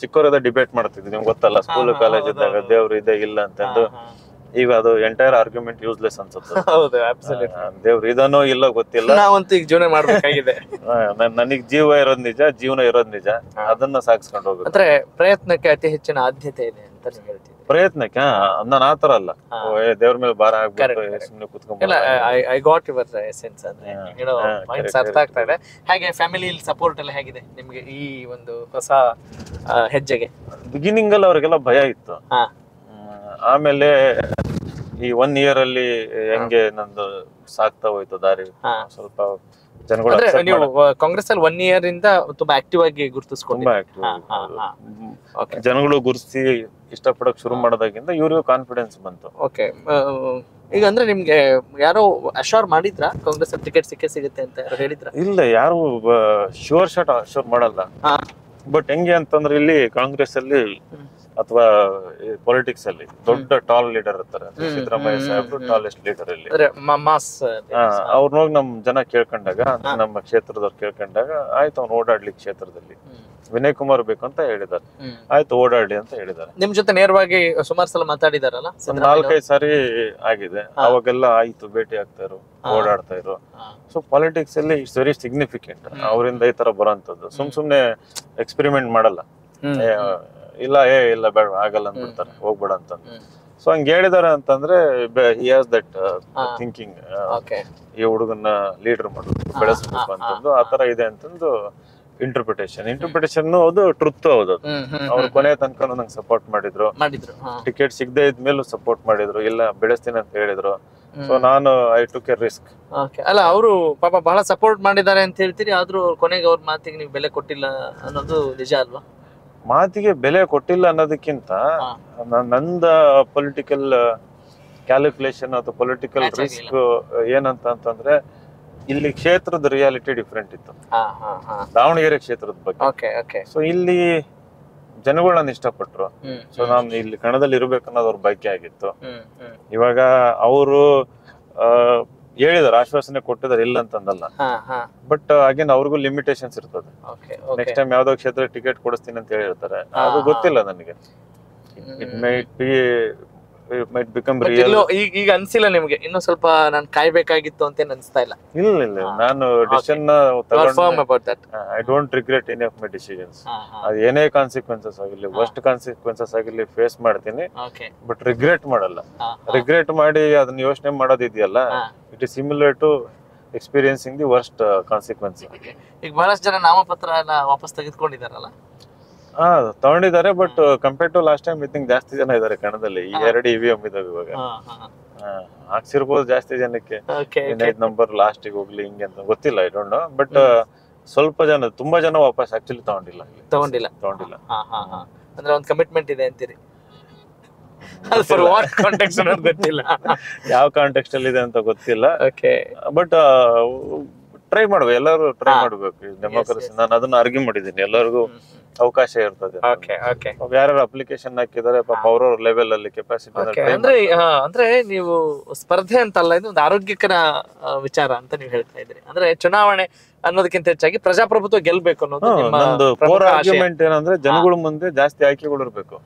ಚಿಕ್ಕವರದ ಡಿಬೇಟ್ ಮಾಡ್ತಿದ್ವಿ, ನಿಮ್ಗೆ ಗೊತ್ತಲ್ಲ, ಸ್ಕೂಲ್ ಕಾಲೇಜ್ ಇದ್ದಾಗ ದೇವ್ರು ಇದೆ ಇಲ್ಲ ಅಂತಂದು. ಈಗ ಅದು ಎಂಟೈರ್ ಆರ್ಗ್ಯುಮೆಂಟ್ ಯೂಸ್ಲೆಸ್ ಅನ್ಸುತ್ತೆ. ದೇವ್ರು ಇದನ್ನೋ ಇಲ್ಲ ಗೊತ್ತಿಲ್ಲ, ಜೀವನ ಮಾಡ್ಬೇಕಾಗಿದೆ. ನನಗ್ ಜೀವ ಇರೋದ್ ನಿಜ, ಜೀವನ ಇರೋದ್ ನಿಜ, ಅದನ್ನ ಸಾಗಿಸ್ಕೊಂಡು ಹೋಗ್ಬೇಕು. ಅಂದ್ರೆ ಪ್ರಯತ್ನಕ್ಕೆ ಅತಿ ಹೆಚ್ಚಿನ ಆದ್ಯತೆ ಇದೆ ಅಂತ ಹೇಳ್ತೀವಿ. ಪ್ರಯತ್ನಕ್ಕೆ ನಾನು ಆತರ ಅಲ್ಲ, ದೇವ್ರ ಮೇಲೆ ಭಾರ ಆಗ್ಬೇಕು ಸುಮ್ನೆ ಕುತ್ಕೊಂಡ್. I got your essence. ಅಂದ್ರೆ ಅರ್ಥ ಆಗ್ತಾ ಇದೆ. ಹಾಗೆ ಫ್ಯಾಮಿಲಿ ಸಪೋರ್ಟ್ ಎಲ್ಲ ಹೇಗಿದೆ ನಿಮ್ಗೆ ಈ ಒಂದು ಹೊಸ ಹೆಜ್ಜೆಗೆ? ಬಿಗಿನಿಂಗ್ ಅಲ್ಲಿ ಅವ್ರಿಗೆಲ್ಲ ಭಯ ಇತ್ತು. ಆಮೇಲೆ ಈ 1 year ಅಲ್ಲಿ ಹೆಂಗೆ ನಂದು ಸಾಕ್ತಾ ಹೋಯ್ತು ದಾರಿ. ಸ್ವಲ್ಪ ಜನಗಳು ನೀವು ಕಾಂಗ್ರೆಸ್ ಅಲ್ಲಿ 1 year ಇಂದ ತುಂಬಾ ಆಕ್ಟಿವ್ ಆಗಿ ಗುರುತಿಸ್ಕೊಂಡು, ಜನಗಳು ಗುರುತಿಸಿ ಇಷ್ಟಪಡಕ್ ಶುರು ಮಾಡೋದಾಗಿಂದ ಇವ್ರಿಗೂ ಕಾನ್ಫಿಡೆನ್ಸ್ ಬಂತು. ಓಕೆ, ಈಗ ಅಂದ್ರೆ ನಿಮ್ಗೆ ಯಾರೋ ಅಶ್ಯೂರ್ ಮಾಡಿದ್ರ ಕಾಂಗ್ರೆಸ್ ಅಲ್ಲಿ ಟಿಕೆಟ್ ಸಿಗುತ್ತೆ ಅಂತ ಹೇಳಿದ್ರ? ಇಲ್ಲ, ಯಾರು ಶೋರ್ ಶಾಟ್ ಅಶ್ಯೂರ್ ಮಾಡಲ್ಲ. ಬಟ್ ಹೆಂಗೆ ಅಂತಂದ್ರೆ ಇಲ್ಲಿ ಕಾಂಗ್ರೆಸ್ ಅಲ್ಲಿ ಅಥವಾ ಪೊಲಿಟಿಕ್ಸ್ ಅಲ್ಲಿ ದೊಡ್ಡ ಟಾಲ್ ಲೀಡರ್ ಇರ್ತಾರೆ. ಸಿದ್ದರಾಮಯ್ಯ ಸಾಹೇಬ್ರು ಟಾಲೆಸ್ಟ್ ಲೀಡರ್ ಇಲ್ಲಿ. ಅವ್ರನ್ನ ಹೋಗಿ ನಮ್ ಜನ ಕೇಳ್ಕೊಂಡಾಗ, ನಮ್ಮ ಕ್ಷೇತ್ರದವ್ರು ಕೇಳ್ಕೊಂಡಾಗ, ಆಯ್ತು ಅವ್ನು ಓಡಾಡ್ಲಿಕ್ಕೆ ಕ್ಷೇತ್ರದಲ್ಲಿ ವಿನಯ್ ಕುಮಾರ್ ಬೇಕು ಅಂತ ಹೇಳಿದಾರೆ. ಆಯ್ತು ಓಡಾಡಿ ಅಂತ ಹೇಳಿದಾರೆ. ನಿಮ್ ಜೊತೆ ನೇರವಾಗಿ ಸುಮಾರು ಸಲ ಮಾತಾಡಿದಾರಲ್ಲ? 4-5 ಸಾರಿ ಆಗಿದೆ. ಅವಾಗೆಲ್ಲ ಆಯ್ತು, ಭೇಟಿ ಆಗ್ತಾ ಇರು, ಓಡಾಡ್ತಾ ಇರು. ಸೊ ಪಾಲಿಟಿಕ್ಸ್ ಅಲ್ಲಿ ಇಟ್ಸ್ ವೆರಿ ಸಿಗ್ನಿಫಿಕೆಂಟ್. ಅವರಿಂದ ಈ ತರ ಬರೋಂಥದ್ದು. ಸುಮ್ನೆ ಎಕ್ಸ್ಪೆರಿಮೆಂಟ್ ಮಾಡಲ್ಲ. ಇಲ್ಲ ಬೇಡ ಆಗಲ್ಲ ಅಂದ್ಬಿಡ್ತಾರೆ, ಹೋಗ್ಬೇಡ ಅಂತಂದು. ಸೊ ಹಂಗ ಹೇಳಿದಾರೆ ಅಂತಂದ್ರೆ ಹಿ ಹ್ಯಾಸ್ ದಟ್ ಥಿಂಕಿಂಗ್, ಈ ಹುಡುಗನ್ನ ಲೀಡರ್ ಮಾಡ್ಬೇಕು, ಬೆಳೆಸ್ಬೇಕು ಅಂತಂದು. ಆತರ ಇದೆ ಅಂತಂದು ಇಂಟರ್ಪ್ರಿಟೇಷನ್ ಅದು ಟ್ರುತ್. ಹೌದು, ಅವ್ರು ಕೊನೆ ತನಕ ನಂಗೆ ಸಪೋರ್ಟ್ ಮಾಡಿದ್ರು. ಟಿಕೆಟ್ ಸಿಗದೆ ಇದ್ಮೇಲೂ ಸಪೋರ್ಟ್ ಮಾಡಿದ್ರು, ಇಲ್ಲ ಬೆಳೆಸ್ತೀನಿ ಅಂತ ಹೇಳಿದ್ರು. ಸೊ ನಾನು ಐ ಟುಕ್ ಎ ರಿಸ್ಕ್. ಅಲ್ಲ, ಅವರು ಪಾಪ ಬಹಳ ಸಪೋರ್ಟ್ ಮಾಡಿದ್ದಾರೆ ಅಂತ ಹೇಳ್ತೀರಿ, ಆದ್ರೂ ಕೊನೆಗೆ ಅವ್ರ ಮಾತಿಗೆ ನೀವು ಬೆಲೆ ಕೊಟ್ಟಿಲ್ಲ ಅನ್ನೋದು ನಿಜ ಅಲ್ವಾ? ಮಾತಿಗೆ ಬೆಲೆ ಕೊಟ್ಟಿಲ್ಲ ಅನ್ನೋದಕ್ಕಿಂತ ನಂದ ಪೊಲಿಟಿಕಲ್ ಕ್ಯಾಲ್ಕುಲೇಷನ್ ಅಥವಾ ಪೊಲಿಟಿಕಲ್ ರಿಸ್ಕ್ ಏನಂತ ಅಂತಂದ್ರೆ, ಇಲ್ಲಿ ಕ್ಷೇತ್ರದ ರಿಯಾಲಿಟಿ ಡಿಫ್ರೆಂಟ್ ಇತ್ತು, ದಾವಣಗೆರೆ ಕ್ಷೇತ್ರದ ಬಗ್ಗೆ. ಸೊ ಇಲ್ಲಿ ಜನಗಳು ನನ್ನ ಇಷ್ಟಪಟ್ರು. ಸೊ ನಾನು ಇಲ್ಲಿ ಕಣದಲ್ಲಿ ಇರ್ಬೇಕನ್ನೋದು ಅವ್ರ ಬಯಕೆ ಆಗಿತ್ತು. ಇವಾಗ ಅವರು ಹೇಳಿದಾರೆ, ಆಶ್ವಾಸನೆ ಕೊಟ್ಟಿದಾರೆ, ಇಲ್ಲ ಅಂತಂದಲ್ಲ. ಬಟ್ ಅಗೇನ್ ಅವ್ರಿಗೂ ಲಿಮಿಟೇಷನ್ಸ್ ಇರ್ತದೆ. ನೆಕ್ಸ್ಟ್ ಟೈಮ್ ಯಾವ್ದೋ ಕ್ಷೇತ್ರ ಟಿಕೆಟ್ ಕೊಡಿಸ್ತೀನಿ ಅಂತ ಹೇಳಿರ್ತಾರೆ, ಅದು ಗೊತ್ತಿಲ್ಲ ನನಗೆ. It might become real. ಈಗ ಅನ್ಸಿಲ್ಲ ನಿಮ್ಗೆ ಇನ್ನು ಸ್ವಲ್ಪ ನಾನು ಕಾಯ್ಬೇಕಾಗಿತ್ತು ಅಂತ ಅನ್ಸ್ತಾ ಇಲ್ಲ? ಇಲ್ಲ, ನಾನು decision I don't regret any of my decisions. ಅದು ಏನೇ ಕಾನ್ಸಿಕ್ವೆನ್ಸಸ್ ಆಗಿರ್ಲಿ, ವರ್ಸ್ಟ್ ಕಾನ್ಸಿಕ್ವೆನ್ಸಸ್ ಆಗಿರ್ಲಿ, ಫೇಸ್ ಮಾಡ್ತೀನಿ. ಬಟ್ ರಿಗ್ರೆಟ್ ಮಾಡಲ್ಲ. ರಿಗ್ರೆಟ್ ಮಾಡಿ ಅದನ್ನ ಯೋಚನೆ ಮಾಡೋದಿದೆಯಲ್ಲ, it is similar to experiencing the worst consequence. ಈಗ ಬಹಳಷ್ಟು ಜನ ನಾಮಪತ್ರ ಎಲ್ಲ ವಾಪಸ್ ತೆಗೆದುಕೊಂಡಿದಾರಲ್ಲ? ತಗೊಂಡಿದ್ದಾರೆ. But compare to last time I think ಜಾಸ್ತಿ ಜನ ಇದಾರೆ ಕಣದಲ್ಲಿ. 2 EVM ಇದಾವೆ ಇವಾಗ. ಹಾಕ್ಸಿರ್ಬೋದು ಜಾಸ್ತಿ ಜನಕ್ಕೆ. 5 ನಂಬರ್ ಲಾಸ್ಟಿಗೆ ಹೋಗ್ಲಿ ಹಿಂಗೆ ಅಂತ ಗೊತ್ತಿಲ್ಲ, ಐ ಡೋಂಟ್ ನೋ. ಬಟ್ ಸ್ವಲ್ಪ ಜನ, ತುಂಬಾ ಜನ ವಾಪಸ್ ಆಕ್ಚುಲಿ ತಗೊಂಡಿಲ್ಲ. ಅಂದ್ರೆ ಒಂದು ಕಮಿಟ್ಮೆಂಟ್ ಇದೆ ಅಂತೀರಿ? ಗೊತ್ತಿಲ್ಲ, ಯಾವ ಕಾಂಟೆಕ್ಸ್ಟ್ ಅಲ್ಲಿ ಇದೆ ಅಂತ ಗೊತ್ತಿಲ್ಲ. ಬಟ್ ಟ್ರೈ ಮಾಡ್ಬೇಕು, ಎಲ್ಲರೂ ಟ್ರೈ ಮಾಡ್ಬೇಕು ಡೆಮೋಕ್ರಸಿ. ನಾನು ಅದನ್ನ ಆರ್ಗ್ಯೂ ಮಾಡಿದ್ದೀನಿ, ಎಲ್ಲರಿಗೂ ಅವಕಾಶ ಇರ್ತದೆ. ಓಕೆ ಓಕೆ ಯಾರು ಅಪ್ಲಿಕೇಶನ್ ಹಾಕಿದ್ದಾರೆ ಪಾಪ ಅವ್ರವ್ರ ಲೆವೆಲ್ ಅಲ್ಲಿ ಕೆಪಾಸಿಟಿ. ಅಂದ್ರೆ ನೀವು ಸ್ಪರ್ಧೆ ಅಂತಲ್ಲ, ಇದು ಒಂದು ಆರೋಗ್ಯಕರ ವಿಚಾರ ಅಂತ ನೀವು ಹೇಳ್ತಾ ಇದ್ರಿ. ಅಂದ್ರೆ ಚುನಾವಣೆ ಅನ್ನೋದಕ್ಕಿಂತ ಹೆಚ್ಚಾಗಿ ಪ್ರಜಾಪ್ರಭುತ್ವ ಗೆಲ್ಬೇಕು ಅನ್ನೋದು ನಂದು ಕೋರ್ ಆರ್ಗ್ಯುಮೆಂಟ್ ಏನಂದ್ರೆ ಜನಗಳ ಮುಂದೆ ಜಾಸ್ತಿ ಆಯ್ಕೆಗಳು ಇರ್ಬೇಕು.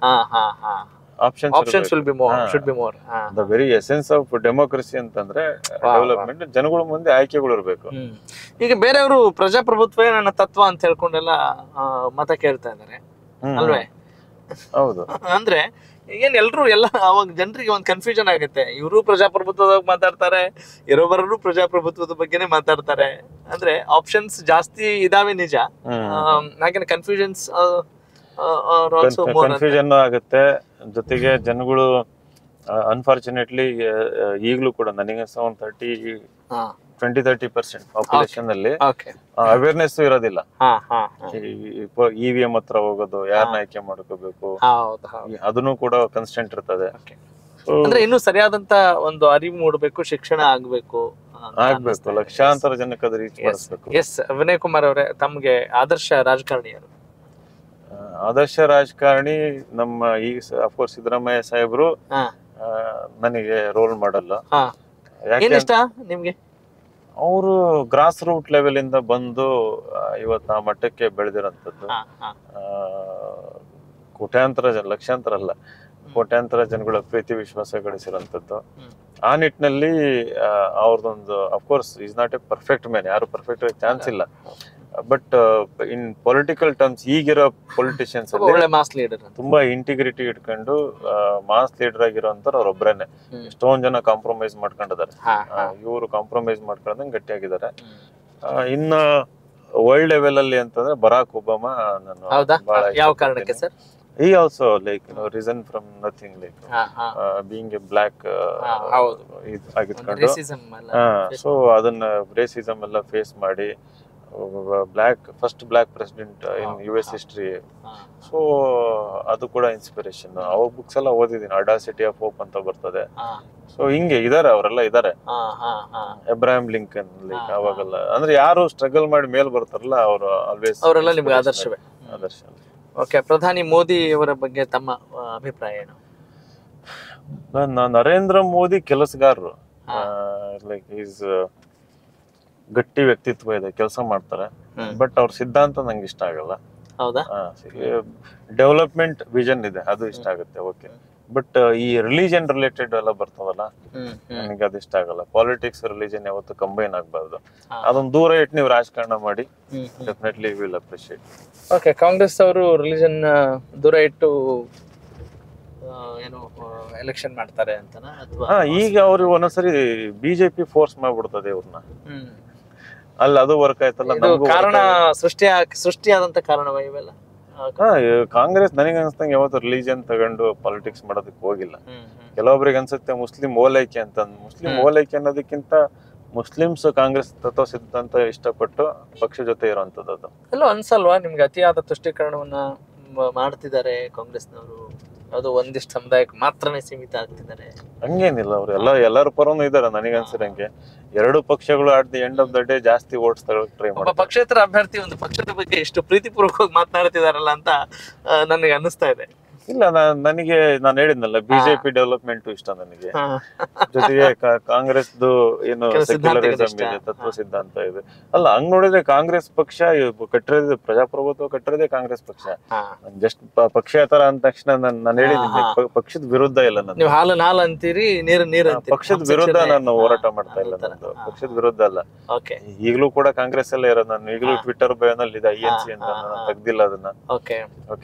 Options will be more, should be more. The very essence of democracy ಅಂತಂದ್ರೆ ಡೆವಲಪ್ಮೆಂಟ್, ಜನಗಳ ಮುಂದೆ ಆಯ್ಕೆಗಳು ಇರ್ಬೇಕು. ಈಗ ಬೇರೆಯವರು ಪ್ರಜಾಪ್ರಭುತ್ವ ನನ್ನ ತತ್ವ ಅಂತ ಹೇಳ್ಕೊಂಡೆಲ್ಲ ಮತ ಕೇಳ್ತಾ ಇದ್ದಾರೆ ಅಲ್ವೇ? ಹೌದು. ಅಂದ್ರೆ ಏನ್ ಎಲ್ರು ಎಲ್ಲ ಅವಾಗ ಜನರಿಗೆ ಒಂದ್ ಕನ್ಫ್ಯೂಷನ್ ಆಗುತ್ತೆ. ಇವರು ಪ್ರಜಾಪ್ರಭುತ್ವದ ಮಾತಾಡ್ತಾರೆ, ಇರೋಬರರು ಪ್ರಜಾಪ್ರಭುತ್ವದ ಬಗ್ಗೆನೆ ಮಾತಾಡ್ತಾರೆ. ಅಂದ್ರೆ ಆಪ್ಷನ್ಸ್ ಜಾಸ್ತಿ ಇದಾವೆ ನಿಜ, ಹಾಗೆ ಕನ್ಫ್ಯೂಷನ್ಸ್ ಕನ್ಫ್ಯೂಷನ್ ಆಗುತ್ತೆ. ಜೊತೆಗೆ ಜನಗಳು ಅನ್ಫಾರ್ಚುನೇಟ್ಲಿ ಈಗಲೂ ಕೂಡ ನನಗೆ 20-30% ಪಾಪ್ಯುಲೇಷನ್ ಅಲ್ಲಿ ಅವೇರ್ನೆಸ್ ಇರೋದಿಲ್ಲ. EVM ಹತ್ರ ಹೋಗೋದು, ಯಾರನ್ನ ಆಯ್ಕೆ ಮಾಡ್ಕೋಬೇಕು, ಅದನ್ನು ಕೂಡ ಕನ್ಸ್ಟೆಂಟ್ ಇರ್ತದೆ. ಅಂದ್ರೆ ಇನ್ನು ಸರಿಯಾದಂತ ಒಂದು ಅರಿವು ಮೂಡಬೇಕು, ಶಿಕ್ಷಣ ಆಗ್ಬೇಕು. ಲಕ್ಷಾಂತರ ಜನಕ್ಕೆ ಅದು ರೀಚ್ ಮಾಡಿಸ್ಬೇಕು. ಎಸ್, ವಿನಯ್ ಕುಮಾರ್ ಅವರೇ, ತಮ್ಗೆ ಆದರ್ಶ ರಾಜಕಾರಣಿ ಯಾರು? ಆದರ್ಶ ರಾಜಕಾರಣಿ ನಮ್ಮ ಈ ಅಫ್ಕೋರ್ಸ್ ಸಿದ್ದರಾಮಯ್ಯ ಸಾಹೇಬ್ರು ನನಗೆ ರೋಲ್ ಮಾಡಲ್ಲ. ನಿಮ್ಗೆ ಅವರು ಗ್ರಾಸ್ ರೂಟ್ ಲೆವೆಲ್ ಇಂದ ಬಂದು ಇವತ್ತು ಆ ಮಟ್ಟಕ್ಕೆ ಬೆಳೆದಿರೋಂಥದ್ದು. ಲಕ್ಷಾಂತರ ಅಲ್ಲ, ಕೋಟ್ಯಾಂತರ ಜನಗಳ ಪ್ರೀತಿ ವಿಶ್ವಾಸ ಗಳಿಸಿರೋಂಥದ್ದು. ಆ ನಿಟ್ಟಿನಲ್ಲಿ ಅವ್ರದೊಂದು of course is not a perfect man, ಯಾರು ಪರ್ಫೆಕ್ಟ್ ಚಾನ್ಸ್ ಇಲ್ಲ. ಬಟ್ ಇನ್ ಪೊಲಿಟಿಕಲ್ ಟರ್ಮ್ಸ್ ಈಗಿರೋ ಪೊಲಿಟಿಷಿಯನ್ಸ್ ತುಂಬಾ ಇಂಟಿಗ್ರಿಟಿ ಇಟ್ಕೊಂಡು ಮಾಸ್ ಲೀಡರ್ ಆಗಿರೋಂಥವ್ರು ಅವ್ರೊಬ್ರೇನೆ. ಎಷ್ಟೊಂದ್ ಜನ ಕಾಂಪ್ರಮೈಸ್ ಮಾಡ್ಕೊಂಡಿದ್ದಾರೆ, ಇವರು ಕಾಂಪ್ರಮೈಸ್ ಮಾಡ್ಕೊಂಡಂಗೆ ಗಟ್ಟಿಯಾಗಿದ್ದಾರೆ. ಇನ್ನ ವರ್ಲ್ಡ್ ಲೆವೆಲ್ ಅಲ್ಲಿ ಅಂತಂದ್ರೆ ಬರಾಕ್ ಒಬಾಮಾ ಯಾವ ಕಾರಣಕ್ಕೆ sir? He also risen from nothing, being a black ಆಗಿಟ್ಕೊಂಡು ಸೊ ಅದನ್ನ ರೇಸಿಸಮ್ ಎಲ್ಲ ಫೇಸ್ ಮಾಡಿ first black president in US history. So ಅದು ಕೂಡ ಇನ್ಸ್ಪಿರೇಷನ್. ಅವ್ರ ಬುಕ್ಸ್ ಎಲ್ಲ ಓದಿದೀನಿ, ಅಡಾಸಿಟಿ ಆಫ್ ಹೋಪ್ ಅಂತ ಬರ್ತದೆ. ಸೊ ಹಿಂಗೆ ಇದಾರೆ, ಅವರೆಲ್ಲ ಇದಾರೆ. ಎಬ್ರಾಹಿಂ ಲಿಂಕನ್ ಅವಾಗೆಲ್ಲ ಅಂದ್ರೆ ಯಾರು ಸ್ಟ್ರಗಲ್ ಮಾಡಿ ಮೇಲ್ ಬರ್ತಾರಲ್ಲ ಅವರು ಆಲ್ವೇಸ್ ಅವರೆಲ್ಲ ನಿಮ್ಗೆ ಆದರ್ಶವೇ. ಆದರ್ಶ. ಓಕೆ, ಪ್ರಧಾನಿ ಮೋದಿ ಅವರ ಬಗ್ಗೆ ತಮ್ಮ ಅಭಿಪ್ರಾಯ ಏನು? ನರೇಂದ್ರ ಮೋದಿ ಕೆಲಸಗಾರರು, ಈಸ್ ಗಟ್ಟಿ ವ್ಯಕ್ತಿತ್ವ ಇದೆ, ಕೆಲಸ ಮಾಡ್ತಾರೆ. ಬಟ್ ಅವ್ರ ಸಿದ್ಧಾಂತ ನಂಗೆ ಇಷ್ಟ ಆಗಲ್ಲ. ಡೆವಲಪ್ಮೆಂಟ್ ವಿಷನ್ ಇದೆ, ಅದು ಇಷ್ಟ ಆಗುತ್ತೆ. ಓಕೆ, ಬಟ್ ಈ ರಿಲಿಜನ್ ರಿಲೇಟೆಡ್ ಎಲ್ಲ ಬರ್ತಾವಲ್ಲ, ನನಗೆ ಅದು ಇಷ್ಟ ಆಗಲ್ಲ. ಪಾಲಿಟಿಕ್ಸ್ ರಿಲಿಜನ್ ಯಾವತ್ತು ಕಂಬೈನ್ ಆಗ್ಬಾರ್ದು. ಅದೊಂದು ದೂರ ಇಟ್ಟು ನೀವು ರಾಜಕಾರಣ ಮಾಡಿ, definitely will appreciate. Okay, Congress ಅವರು ರಿಲಿಜನ್ ದೂರ ಇಟ್ಟು ಏನು ಎಲೆಕ್ಷನ್ ಮಾಡ್ತಾರೆ ಅಂತನಾ, ಅಥವಾ ಈಗ ಅವ್ರಿಗೆ ಒಂದೊಂದ್ಸರಿ ಬಿಜೆಪಿ ಫೋರ್ಸ್ ಮಾಡ್ಬಿಡ್ತದೆ ಇವ್ರನ್ನ. ಅಲ್ಲ, ಅದು ವರ್ಕ್ ಆಯ್ತಲ್ಲ. ಕಾರಣ ಸೃಷ್ಟಿಯಾದಂತ ಕಾರಣವ ಇವೆಲ್ಲ? ಕಾಂಗ್ರೆಸ್ ನನಗೆ ಅನ್ಸ್ತಂಗೆ ಯಾವತ್ತು ರಿಲಿಜನ್ ತಗೊಂಡು ಪಾಲಿಟಿಕ್ಸ್ ಮಾಡೋದಕ್ಕೆ ಹೋಗಿಲ್ಲ. ಕೆಲವೊಬ್ರಿಗೆ ಅನ್ಸುತ್ತೆ ಮುಸ್ಲಿಂ ಓಲೈಕೆ ಅಂತ. ಮುಸ್ಲಿಂ ಓಲೈಕೆ ಅನ್ನೋದಕ್ಕಿಂತ ಮುಸ್ಲಿಮ್ಸ್ ಕಾಂಗ್ರೆಸ್ ತತ್ವ ಸಿದ್ಧಾಂತ ಇಷ್ಟಪಟ್ಟು ಪಕ್ಷ ಜೊತೆ ಇರುವಂತದ್ದು. ಅದು ಎಲ್ಲೋ ಅನ್ಸಲ್ವಾ ನಿಮ್ಗೆ? ಅತಿಯಾದ ತುಷ್ಟೀಕರಣವನ್ನ ಮಾಡ್ತಿದ್ದಾರೆ ಕಾಂಗ್ರೆಸ್ನವರು, ಅದು ಒಂದಿಷ್ಟು ಸಮುದಾಯಕ್ಕೆ ಮಾತ್ರನೇ ಸೀಮಿತ ಆಗ್ತಿದ್ದಾರೆ. ಹಂಗೇನಿಲ್ಲ, ಅವ್ರು ಎಲ್ಲರ ಪರನು ಇದಾರೆ. ನನಗನ್ಸಿರಂಗೆ ಎರಡು ಪಕ್ಷಗಳು at the end of the day ಜಾಸ್ತಿ ವೋಟ್ಸ್ ತಗೊಳಕ್ ಟ್ರೈ ಮಾಡಿ. ಪಕ್ಷೇತರ ಅಭ್ಯರ್ಥಿ ಒಂದು ಪಕ್ಷದ ಬಗ್ಗೆ ಎಷ್ಟು ಪ್ರೀತಿಪೂರ್ವಕವಾಗಿ ಮಾತನಾಡ್ತಿದಾರಲ್ಲ ಅಂತ ನನಗೆ ಅನ್ನಿಸ್ತಾ ಇದೆ. ಇಲ್ಲ, ನನಗೆ ನಾನು ಹೇಳಿದ್ನಲ್ಲ, ಬಿಜೆಪಿ ಡೆವಲಪ್ಮೆಂಟ್ ಇಷ್ಟ ನನಗೆ. ಜೊತೆಗೆ ಕಾಂಗ್ರೆಸ್ದು ಏನು ಸೆಕ್ಯುಲರಿಸಂ ಇದೆ, ತತ್ವ ಸಿದ್ಧಾಂತ ಇದೆ. ಅಲ್ಲ, ಹಂಗ್ ನೋಡಿದ್ರೆ ಕಾಂಗ್ರೆಸ್ ಪಕ್ಷ ಕಟ್ಟಿರೋದು, ಪ್ರಜಾಪ್ರಭುತ್ವ ಕಟ್ಟಿರೋದೇ ಕಾಂಗ್ರೆಸ್ ಪಕ್ಷ. ಜಸ್ಟ್ ಪಕ್ಷೇತರ ಅಂದ ತಕ್ಷಣ ನಾನು ಹೇಳಿದ್ದೀನಿ, ಪಕ್ಷದ ವಿರುದ್ಧ ಇಲ್ಲ. ನಾನು ಹಾಲು ಅಂತೀರಿ, ನೀರು ಪಕ್ಷದ ವಿರುದ್ಧ ನಾನು ಹೋರಾಟ ಮಾಡ್ತಾ ಇಲ್ಲ. ನಂದು ಪಕ್ಷದ ವಿರುದ್ಧ ಅಲ್ಲ. ಈಗಲೂ ಕೂಡ ಕಾಂಗ್ರೆಸ್ ಎಲ್ಲ ಇರೋದು. ನಾನು ಈಗಲೂ ಟ್ವಿಟರ್ ಬಯೋನಲ್ಲಿ ಇದೆ INC ಅಂತ, ನಾನು ತೆಗ್ದಿಲ್ಲ ಅದನ್ನ. Okay,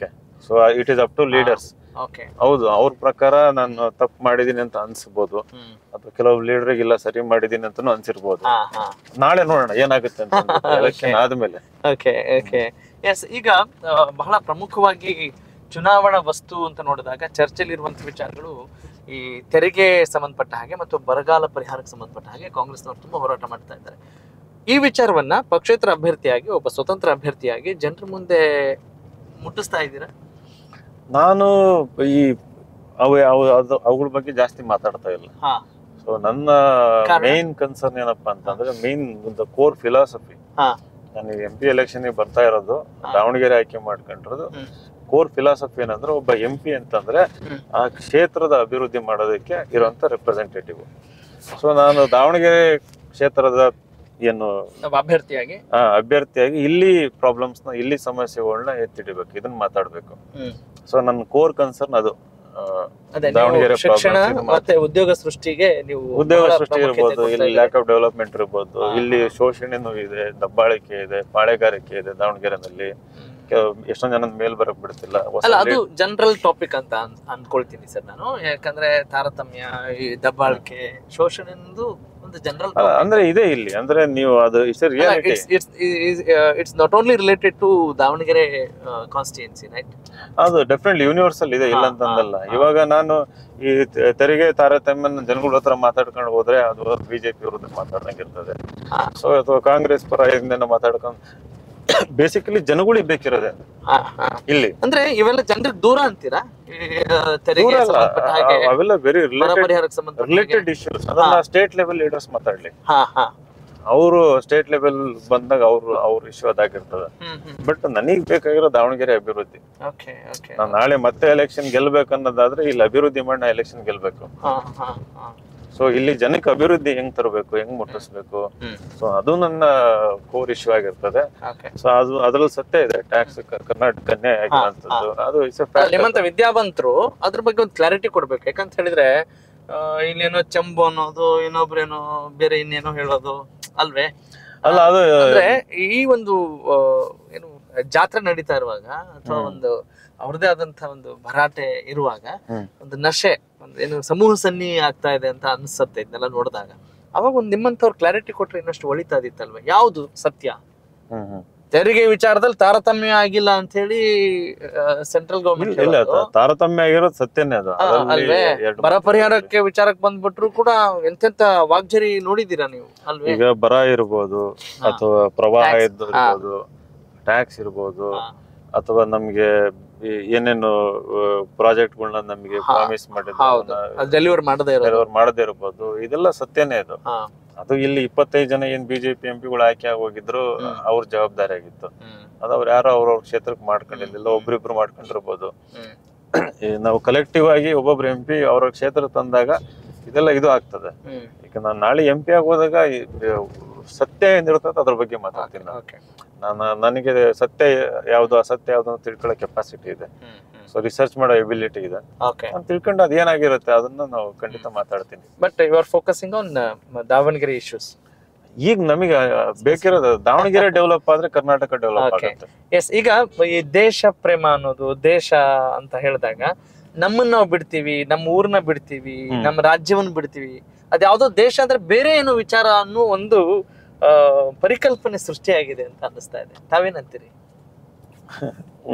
so it is up to leaders. ಹೌದು, ಅವ್ರ ಪ್ರಕಾರ ನಾನು ತಪ್ಪು ಮಾಡಿದೀನಿ ಅಂತ ಅನ್ಸ್ಬೋದು, ಅಥವಾ ಕೆಲವು ಲೀಡರ್ಗೆ ಇಲ್ಲ ಸರಿ ಮಾಡಿದೀನಿ ಅಂತಾನು ಅನ್ಸಿರ್ಬೋದು. ನಾಳೆ ನೋಡೋಣ ಏನಾಗುತ್ತೆ ಅಂತ ಎಲೆಕ್ಷನ್ ಆದ್ಮೇಲೆ. ಈಗ ಬಹಳ ಪ್ರಮುಖವಾಗಿ ಚುನಾವಣಾ ವಸ್ತು ಅಂತ ನೋಡಿದಾಗ ಚರ್ಚೆಲಿರುವಂತ ವಿಚಾರಗಳು ಈ ತೆರಿಗೆ ಸಂಬಂಧಪಟ್ಟ ಹಾಗೆ ಮತ್ತು ಬರಗಾಲ ಪರಿಹಾರಕ್ಕೆ ಸಂಬಂಧಪಟ್ಟ ಹಾಗೆ ಕಾಂಗ್ರೆಸ್ನವರು ತುಂಬಾ ಹೋರಾಟ ಮಾಡ್ತಾ ಇದ್ದಾರೆ. ಈ ವಿಚಾರವನ್ನ ಪಕ್ಷೇತರ ಅಭ್ಯರ್ಥಿಯಾಗಿ, ಒಬ್ಬ ಸ್ವತಂತ್ರ ಅಭ್ಯರ್ಥಿಯಾಗಿ ಜನರ ಮುಂದೆ ಮುಟ್ಟಿಸ್ತಾ ಇದ್ದೀರಾ? ನಾನು ಈ ಅವುಗಳ ಬಗ್ಗೆ ಜಾಸ್ತಿ ಮಾತಾಡ್ತಾ ಇಲ್ಲ. ಸೊ ನನ್ನ ಮೇನ್ ಕನ್ಸರ್ನ್ ಏನಪ್ಪಾ ಅಂತಂದ್ರೆ, ಮೇನ್ ದ ಕೋರ್ ಫಿಲಾಸಫಿ ನನಗೆ MP ಎಲೆಕ್ಷನ್ ಬರ್ತಾ ಇರೋದು ದಾವಣಗೆರೆ ಆಯ್ಕೆ ಮಾಡ್ಕೊಂಡಿರೋದು. ಕೋರ್ ಫಿಲಾಸಫಿ ಏನಂದ್ರೆ ಒಬ್ಬ MP ಅಂತಂದ್ರೆ ಆ ಕ್ಷೇತ್ರದ ಅಭಿವೃದ್ಧಿ ಮಾಡೋದಕ್ಕೆ ಇರುವಂತ ರೆಪ್ರೆಸೆಂಟೇಟಿವ್. ಸೊ ನಾನು ದಾವಣಗೆರೆ ಕ್ಷೇತ್ರದ ಏನು ಅಭ್ಯರ್ಥಿಯಾಗಿ ಇಲ್ಲಿ ಪ್ರಾಬ್ಲಮ್ಸ್ ನ ಇಲ್ಲಿ ಸಮಸ್ಯೆಗಳನ್ನ ಎತ್ತಿಡಬೇಕು, ಇದನ್ನ ಮಾತಾಡ್ಬೇಕು. ಸೊ ನನ್ನ ಕೋರ್ ಕನ್ಸರ್ನ್ ಅದು. ದಾವಣಗೆರೆ ಶಿಕ್ಷಣ ಮತ್ತೆ ಉದ್ಯೋಗ ಸೃಷ್ಟಿಗೆ ಇರ್ಬೋದು, ಇಲ್ಲಿ ಲ್ಯಾಕ್ ಆಫ್ ಡೆವಲಪ್ಮೆಂಟ್ ಇರ್ಬೋದು, ಇಲ್ಲಿ ಶೋಷಣೆನೂ ಇದೆ, ದಬ್ಬಾಳಿಕೆ ಇದೆ, ಪಾಳೆಗಾರಿಕೆ ಇದೆ ದಾವಣಗೆರೆನಲ್ಲಿ. ಎಷ್ಟೊಂದ್ ಜನ ಮೇಲ್ ಬರಕ್ ಬಿಡ್ತಿಲ್ಲ. ಅದು ಜನರಲ್ ಟಾಪಿಕ್ ಅಂತ ಅನ್ಕೊಳ್ತೀನಿ ಸರ್ ನಾನು, ಯಾಕಂದ್ರೆ ತಾರತಮ್ಯ, ದಬ್ಬಾಳಿಕೆ, ಶೋಷಣೆ ಒಂದು ಜನರಲ್ ಅಂದ್ರೆ ಇದೆ ಇಲ್ಲಿ. ಅಂದ್ರೆ ನೀವು ಅದು it's not only related to Davanagere constituency, right? ಅದು ಡೆಫಿನೆಟ್ಲಿ ಯೂನಿವರ್ಸಲ್ ಇದೆ, ಇಲ್ಲ ಅಂತಂದಲ್ಲ. ಇವಾಗ ನಾನು ಈ ತೆರಿಗೆ ತಾರತಮ್ಯ ಜನಗಳ ಹತ್ರ ಮಾತಾಡ್ಕೊಂಡು ಹೋದ್ರೆ ಅದು ಬಿಜೆಪಿ ವಿರುದ್ಧ ಮಾತಾಡ್ದಂಗಿರ್ತದೆ. ಸೊ ಅಥವಾ ಕಾಂಗ್ರೆಸ್ ಪರ ಇದನ್ನ ಮಾತಾಡ್ಕೊಂಡು ಬೇಸಿಕಲಿ ಜನಗಳಿಗೆ ಬೇಕಿರೋದೆ ಇಲ್ಲಿ. ಅಂದ್ರೆ ಇವೆಲ್ಲ ಜನರಿಗೆ ದೂರ ಅಂತೀರಾ? ಅವೆಲ್ಲ ವೆರಿ ರಿಲೇಟೆಡ್ ಇಶ್ಯೂಸ್. ಅದನ್ನ ಸ್ಟೇಟ್ ಲೆವೆಲ್ ಲೀಡರ್ಸ್ ಮಾತಾಡ್ಲಿ. ಅವರು ಸ್ಟೇಟ್ ಲೆವೆಲ್ ಬಂದಾಗ ಅವ್ರ ಇಶ್ಯೂ ಅದಾಗಿರ್ತದೆ. ಬಟ್ ನನಗ್ ಬೇಕಾಗಿರೋ ದಾವಣಗೆರೆ ಅಭಿವೃದ್ಧಿ. ನಾನ್ ನಾಳೆ ಮತ್ತೆ ಎಲೆಕ್ಷನ್ ಗೆಲ್ಬೇಕನ್ನೋದಾದ್ರೆ ಇಲ್ಲಿ ಅಭಿವೃದ್ಧಿ ಮಾಡಿ ಎಲೆಕ್ಷನ್ ಗೆಲ್ಬೇಕು. ಸೊ ಇಲ್ಲಿ ಜನಕ್ಕೆ ಅಭಿವೃದ್ಧಿ ಹೆಂಗ್ ತರಬೇಕು, ಹೆಂಗ್ ಮುಟ್ಟಿಸ್ಬೇಕು, ಸೊ ಅದು ನನ್ನ ಕೋರ್ ಇಶ್ಯೂ ಆಗಿರ್ತದೆ. ಸೊ ಅದು ಅದ್ರಲ್ಲಿ ಸತ್ಯ ಇದೆ. ಟ್ಯಾಕ್ಸ್ ಕರ್ನಾಟಕ ಅನ್ಯಾಯ ಆಗಿರುವಂತದ್ದು ಅದು ನಿಮ್ಮಂತ ವಿದ್ಯಾವಂತರು ಅದ್ರ ಬಗ್ಗೆ ಒಂದು ಕ್ಲಾರಿಟಿ ಕೊಡ್ಬೇಕು. ಯಾಕಂತ ಹೇಳಿದ್ರೆ ಇಲ್ಲೇನೋ ಚೆಂಬು ಅನ್ನೋದು, ಇನ್ನೊಬ್ರೇನೋ ಬೇರೆ ಇನ್ನೇನೋ ಹೇಳೋದು ಅಲ್ವೇ? ಅಲ್ಲ, ಅದು ಅಂದ್ರೆ ಈ ಒಂದು ಏನು ಜಾತ್ರೆ ನಡೀತಾ ಇರುವಾಗ ಅಥವಾ ಒಂದು ಅವ್ರದೇ ಆದಂತ ಒಂದು ಭರಾಟೆ ಇರುವಾಗ ಒಂದು ನಶೆ, ಒಂದು ಏನು ಸಮೂಹ ಸನ್ನಿ ಆಗ್ತಾ ಇದೆ ಅಂತ ಅನ್ಸುತ್ತೆ ಇದನ್ನೆಲ್ಲ ನೋಡಿದಾಗ. ಅವಾಗ ಒಂದು ನಿಮ್ಮಂತವ್ರು ಕ್ಲಾರಿಟಿ ಕೊಟ್ರೆ ಇನ್ನಷ್ಟು ಒಳಿತಾ ಇದಿತ್ತಲ್ವ? ಯಾವ್ದು ಸತ್ಯ? ತೆರಿಗೆ ವಿಚಾರದಲ್ಲಿ ತಾರತಮ್ಯ ಆಗಿಲ್ಲ ಅಂತ ಹೇಳಿ ಸೆಂಟ್ರಲ್ ಗವರ್ಮೆಂಟ್ ಇಲ್ಲ, ತಾರತಮ್ಯ ಆಗಿರೋದು ಸತ್ಯನೇ. ಅದು ಅಲ್ವೇ? ಬರ ಪರಿಹಾರಕ್ಕೆ ವಿಚಾರಕ್ಕೆ ಬಂದ್ಬಿಟ್ರು ಕೂಡ ಎಂತೆಂತ ವಾಗ್ಜರಿ ನೋಡಿದೀರಾ ನೀವು ಅಲ್ವೇ? ಈಗ ಬರ ಇರ್ಬೋದು, ಅಥವಾ ಪ್ರವಾಹ ಇರ್ಬೋದು, ಟ್ಯಾಕ್ಸ್ ಇರ್ಬೋದು, ಅಥವಾ ನಮ್ಗೆ ಏನೇನು ಪ್ರಾಜೆಕ್ಟ್ಗಳನ್ನ ನಮಗೆ ಪ್ರಾಮಿಸ್ ಮಾಡದೇ ಇರ್ಬೋದು, ಇದೆಲ್ಲ ಸತ್ಯನೇ. ಅದು ಇಲ್ಲಿ 25 ಜನ ಏನ್ ಬಿಜೆಪಿ ಎಂಪಿಗಳು ಆಯ್ಕೆ ಆಗೋಗಿದ್ರು ಅವ್ರ ಜವಾಬ್ದಾರಿ ಆಗಿತ್ತು. ಅದು ಅವ್ರು ಯಾರೋ ಅವ್ರವ್ರ ಕ್ಷೇತ್ರಕ್ಕೆ ಮಾಡ್ಕೊಂಡಿರ್ಲಿಲ್ಲ, ಒಬ್ರಿಬ್ರು ಮಾಡ್ಕೊಂಡಿರ್ಬೋದು. ನಾವು ಕಲೆಕ್ಟಿವ್ ಆಗಿ ಒಬ್ಬೊಬ್ರು MP ಅವ್ರ ಕ್ಷೇತ್ರ ತಂದಾಗ ಇದೆಲ್ಲ ಇದು ಆಗ್ತದೆ. ಈಗ ನಾನು ನಾಳೆ MP ಆಗೋದಾಗ ಸತ್ಯ ಏನಿರ್ತದೆ ಅದ್ರ ಬಗ್ಗೆ ಮಾತಾಡ್ತೀನಿ. ನನಗೆ ಸತ್ಯ ಯಾವ್ದು ಅಸತ್ಯ ಯಾವ್ದು ಅಂತ ತಿಳ್ಕೊಳ್ಳೋ ಕೆಪಾಸಿಟಿ ಇದೆ. ಸೊ ರಿಸರ್ಚ್ ಮಾಡೋ ಎಬಿಲಿಟಿ ಇದೆ. ತಿಳ್ಕೊಂಡು ಅದ್ ಏನಾಗಿರುತ್ತೆ ಅದನ್ನ ನಾವು ಖಂಡಿತ ಮಾತಾಡ್ತೀನಿ. But you are focusing on Davanagere issues. ಈಗ ನಮಗೆ ಬೇಕಿರೋದು ದಾವಣಗೆರೆ ಡೆವಲಪ್ ಆದ್ರೆ ಕರ್ನಾಟಕ ಡೆವಲಪ್ ಆಗುತ್ತೆ. ಎಸ್, ಈಗ ಈ ದೇಶ ಪ್ರೇಮ ಅನ್ನೋದು, ದೇಶ ಅಂತ ಹೇಳಿದಾಗ ನಮ್ಮನ್ನ ನಾವು ಬಿಡ್ತೀವಿ, ನಮ್ಮ ಊರ್ನ ಬಿಡ್ತೀವಿ, ನಮ್ಮ ರಾಜ್ಯವನ್ನ ಬಿಡ್ತೀವಿ. ಅದ್ಯಾವ್ದೋ ದೇಶ ಅಂದ್ರೆ ಬೇರೆ ಏನೋ ವಿಚಾರ ಅನ್ನೋ ಒಂದು ಪರಿಕಲ್ಪನೆ ಸೃಷ್ಟಿಯಾಗಿದೆ ಅಂತ ಅನ್ನಿಸ್ತಾ ಇದೆ. ತಾವೇನಂತೀರಿ?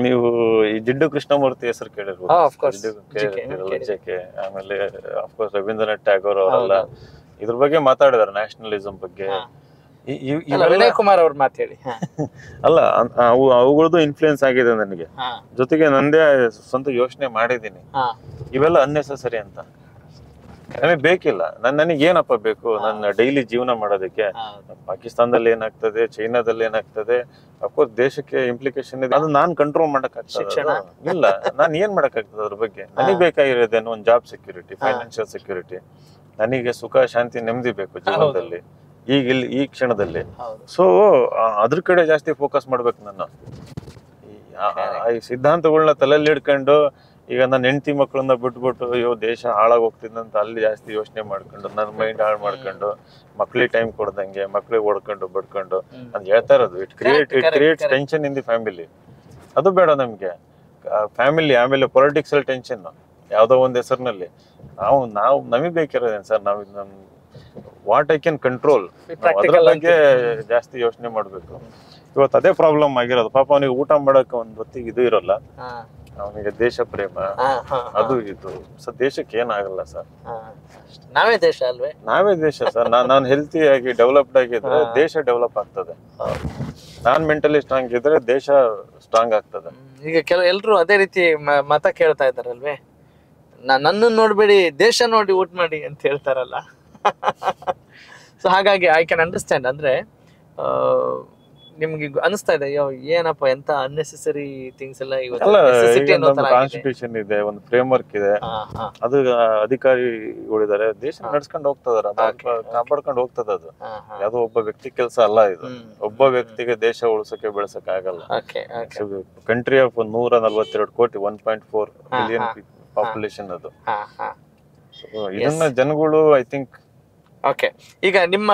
ನೀವು ಈ ಜಿಡ್ಡು ಕೃಷ್ಣಮೂರ್ತಿ ಹೆಸರು ಕೇಳಿರ್ಬೋದು. ಆಮೇಲೆ ಅಫ್ಕೋರ್ಸ್ ರವೀಂದ್ರನಾಥ್ ಟ್ಯಾಗೋರ್ ಅವರೆಲ್ಲ ಇದ್ರ ಬಗ್ಗೆ ಮಾತಾಡಿದಾರೆ, ನ್ಯಾಷನಲಿಸಂ ಬಗ್ಗೆ. ವಿನಯ್ ಕುಮಾರ್ ಅವ್ರ ಮಾತು ಹೇಳಿ. ಅಲ್ಲ, ಅವುಗಳದ್ದು ಇನ್ಫ್ಲೂಯೆನ್ಸ್ ಆಗಿದೆ ನನಗೆ. ಜೊತೆಗೆ ನಂದೇ ಸ್ವಂತ ಯೋಚನೆ ಮಾಡಿದೀನಿ, ಇವೆಲ್ಲ ಅನ್ನೆಸೆಸರಿ ಅಂತ. ನನಗೆ ಬೇಕಿಲ್ಲ. ನನಗೆ ಏನಪ್ಪ ಬೇಕು ನನ್ನ ಡೈಲಿ ಜೀವನ ಮಾಡೋದಕ್ಕೆ? ಪಾಕಿಸ್ತಾನದಲ್ಲಿ ಏನಾಗ್ತದೆ, ಚೈನಾದಲ್ಲಿ ಏನಾಗ್ತದೆ, ಅಫ್ಕೋರ್ಸ್ ದೇಶಕ್ಕೆ ಇಂಪ್ಲಿಕೇಶನ್ ಇದೆ. ಅದು ನಾನ್ ಕಂಟ್ರೋಲ್ ಮಾಡಕ್ ಆಗ್ತದೆ ಇಲ್ಲ. ನಾನ್ ಏನ್ ಮಾಡಕ್ ಆಗ್ತದೆ ಅದ್ರ ಬಗ್ಗೆ? ನನಗೆ ಬೇಕಾಗಿರೋದೇನು ಒಂದು ಜಾಬ್ ಸೆಕ್ಯೂರಿಟಿ, ಫೈನಾನ್ಷಿಯಲ್ ಸೆಕ್ಯೂರಿಟಿ. ನನಗೆ ಸುಖ, ಶಾಂತಿ, ನೆಮ್ಮದಿ ಬೇಕು ಜೀವನದಲ್ಲಿ, ಈಗ ಇಲ್ಲಿ ಈ ಕ್ಷಣದಲ್ಲಿ. ಸೊ ಅದ್ರ ಕಡೆ ಜಾಸ್ತಿ ಫೋಕಸ್ ಮಾಡ್ಬೇಕು. ನನ್ನ ಈ ಸಿದ್ಧಾಂತಗಳನ್ನ ತಲೆಯಲ್ಲಿ ಹಿಡ್ಕೊಂಡು ಈಗ ನನ್ನ ಹೆಂಡತಿ ಮಕ್ಕಳನ್ನ ಬಿಟ್ಬಿಟ್ಟು ಅಯ್ಯೋ ದೇಶ ಹಾಳಾಗಿ ಹೋಗ್ತಿದ್ದಂತ ಅಲ್ಲಿ ಜಾಸ್ತಿ ಯೋಚನೆ ಮಾಡ್ಕೊಂಡು ನನ್ನ ಮೈಂಡ್ ಹಾಳು ಮಾಡ್ಕೊಂಡು ಮಕ್ಳಿಗೆ ಟೈಮ್ ಕೊಡ್ದಂಗೆ ಮಕ್ಳಿಗೆ ಹೊಡ್ಕೊಂಡು ಬಡ್ಕೊಂಡು ಅಂತ ಹೇಳ್ತಾ ಇರೋದು. It creates tension in the family. ಅದು ಬೇಡ ನಮ್ಗೆ. ಫ್ಯಾಮಿಲಿ ಆಮೇಲೆ ಪೊಲಿಟಿಕ್ಸ್ ಅಲ್ಲಿ ಟೆನ್ಷನ್ ಯಾವ್ದೋ ಒಂದ್ ಹೆಸರಿನಲ್ಲಿ. ನಮಗೆ ಬೇಕಿರೋದೇನು ಸರ್? ನಾವು ವಾಟ್ ಐ ಕ್ಯಾನ್ ಕಂಟ್ರೋಲ್, ಅದ್ರ ಬಗ್ಗೆ ಜಾಸ್ತಿ ಯೋಚನೆ ಮಾಡ್ಬೇಕು. ಇವತ್ತು ಅದೇ ಪ್ರಾಬ್ಲಮ್ ಆಗಿರೋದು. ಪಾಪ ಅವನಿಗೆ ಊಟ ಮಾಡಕ್ ಒಂದ್ ಹೊತ್ತಿಗೆ ಇದು ಇರೋಲ್ಲ, ಅವನಿಗೆ ದೇಶ ಪ್ರೇಮ ಅದು ಇದು. ದೇಶಕ್ಕೆ ಏನಾಗಲ್ಲ ಸರ್. ನಾವೇ ದೇಶ ಅಲ್ವೇ? ನಾವೇ ದೇಶ ಸರ್. ನಾನು ಹೆಲ್ತಿ ಆಗಿ ಡೆವಲಪ್ಡ್ ಆಗಿದ್ರೆ ದೇಶ ಡೆವಲಪ್ ಆಗ್ತದೆ. ನಾನ್ ಮೆಂಟಲಿ ಸ್ಟ್ರಾಂಗ್ ಇದ್ರೆ ದೇಶ ಸ್ಟ್ರಾಂಗ್ ಆಗ್ತದೆ. ಈಗ ಎಲ್ರು ಅದೇ ರೀತಿ ಮತ ಕೇಳ್ತಾ ಇದ್ದಾರಲ್ವೇ? ನನ್ನ ನೋಡ್ಬೇಡಿ, ದೇಶ ನೋಡಿ ಊಟ ಮಾಡಿ ಅಂತ ಹೇಳ್ತಾರಲ್ಲ. ಸೊ ಹಾಗಾಗಿ ಐ ಕ್ಯಾನ್ ಅಂಡರ್ಸ್ಟ್ಯಾಂಡ್. ಅಂದ್ರೆ ನಿಮ್ಗೆ ಅನಿಸ್ತಾ ಇದೆ ಅಯ್ಯೋ ಏನಪ್ಪ ಎಂತ ಅನ್ನೆಸೆಸರಿ ಥಿಂಗ್ಸ್ ಎಲ್ಲ ಕಾನ್ಸ್ಟಿಟ್ಯೂಷನ್ ಇದೆ, ಒಂದು ಫ್ರೇಮ್ ವರ್ಕ್ ಇದೆ, ಅದು ಅಧಿಕಾರಿಗಳಿದ್ದಾರೆ, ದೇಶ ನಡ್ಸ್ಕೊಂಡು ಹೋಗ್ತದಾರ, ಕಾಪಾಡ್ಕೊಂಡು ಹೋಗ್ತದ. ಅದು ಯಾವ್ದೋ ಒಬ್ಬ ವ್ಯಕ್ತಿ ಕೆಲಸ ಅಲ್ಲ. ಇದು ಒಬ್ಬ ವ್ಯಕ್ತಿಗೆ ದೇಶ ಉಳಿಸಕ್ಕೆ ಬೆಳೆಸಕ್ ಆಗಲ್ಲ. ಕಂಟ್ರಿ ಆಫ್ 142 ಕೋಟಿ 1.4 ಬಿಲಿಯನ್ ಪಾಪ್ಯುಲೇಷನ್ ಅದು. ಇದನ್ನ ಜನಗಳು ಐ ಥಿಂಕ್. ಓಕೆ, ಈಗ ನಿಮ್ಮ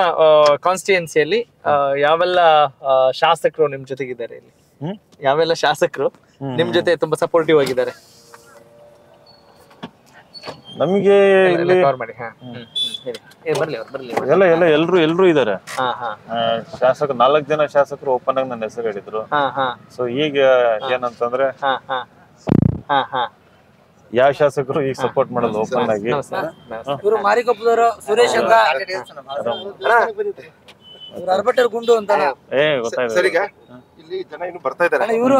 ಕಾನ್ಸ್ಟಿಟ್ಯೂನ್ಸಿಯಲ್ಲಿ ಯಾವೆಲ್ಲ ಶಾಸಕರು ನಿಮ್ ಜೊತೆಗಿದ್ದಾರೆ ಇಲ್ಲಿ? ಯಾವೆಲ್ಲ ಶಾಸಕರು ನಿಮ್ ಜೊತೆ ತುಂಬಾ ಸಪೋರ್ಟಿವ್ ಆಗಿದ್ದಾರೆ? ನಮಗೆ ಎಲ್ರು ಇದಾರೆ. ಶಾಸಕ 4 ಜನ ಶಾಸಕರು ಓಪನ್ ಆಗಿ ನನ್ನ ಹೆಸರು ಹೇಳಿದ್ರು. ಸೊ ಈಗ ಏನಂತಂದ್ರೆ ಯಾವ ಶಾಸಕರು ಈಗ ಸಪೋರ್ಟ್ ಮಾಡಲ್ಲ ಓಪನ್ ಆಗಿ. ಇವರು ಮಾರಿಕೊಪ್ಪದವರು ಸುರೇಶ್ ಅಂತ ಅರ್ಬಟರ್ ಗುಂಡು ಅಂತ ಗೊತ್ತಾಯ್ತು. ಇಲ್ಲಿ ಜನ ಇನ್ನು ಬರ್ತಾ ಇದ್ದಾರೆ. ಇವರು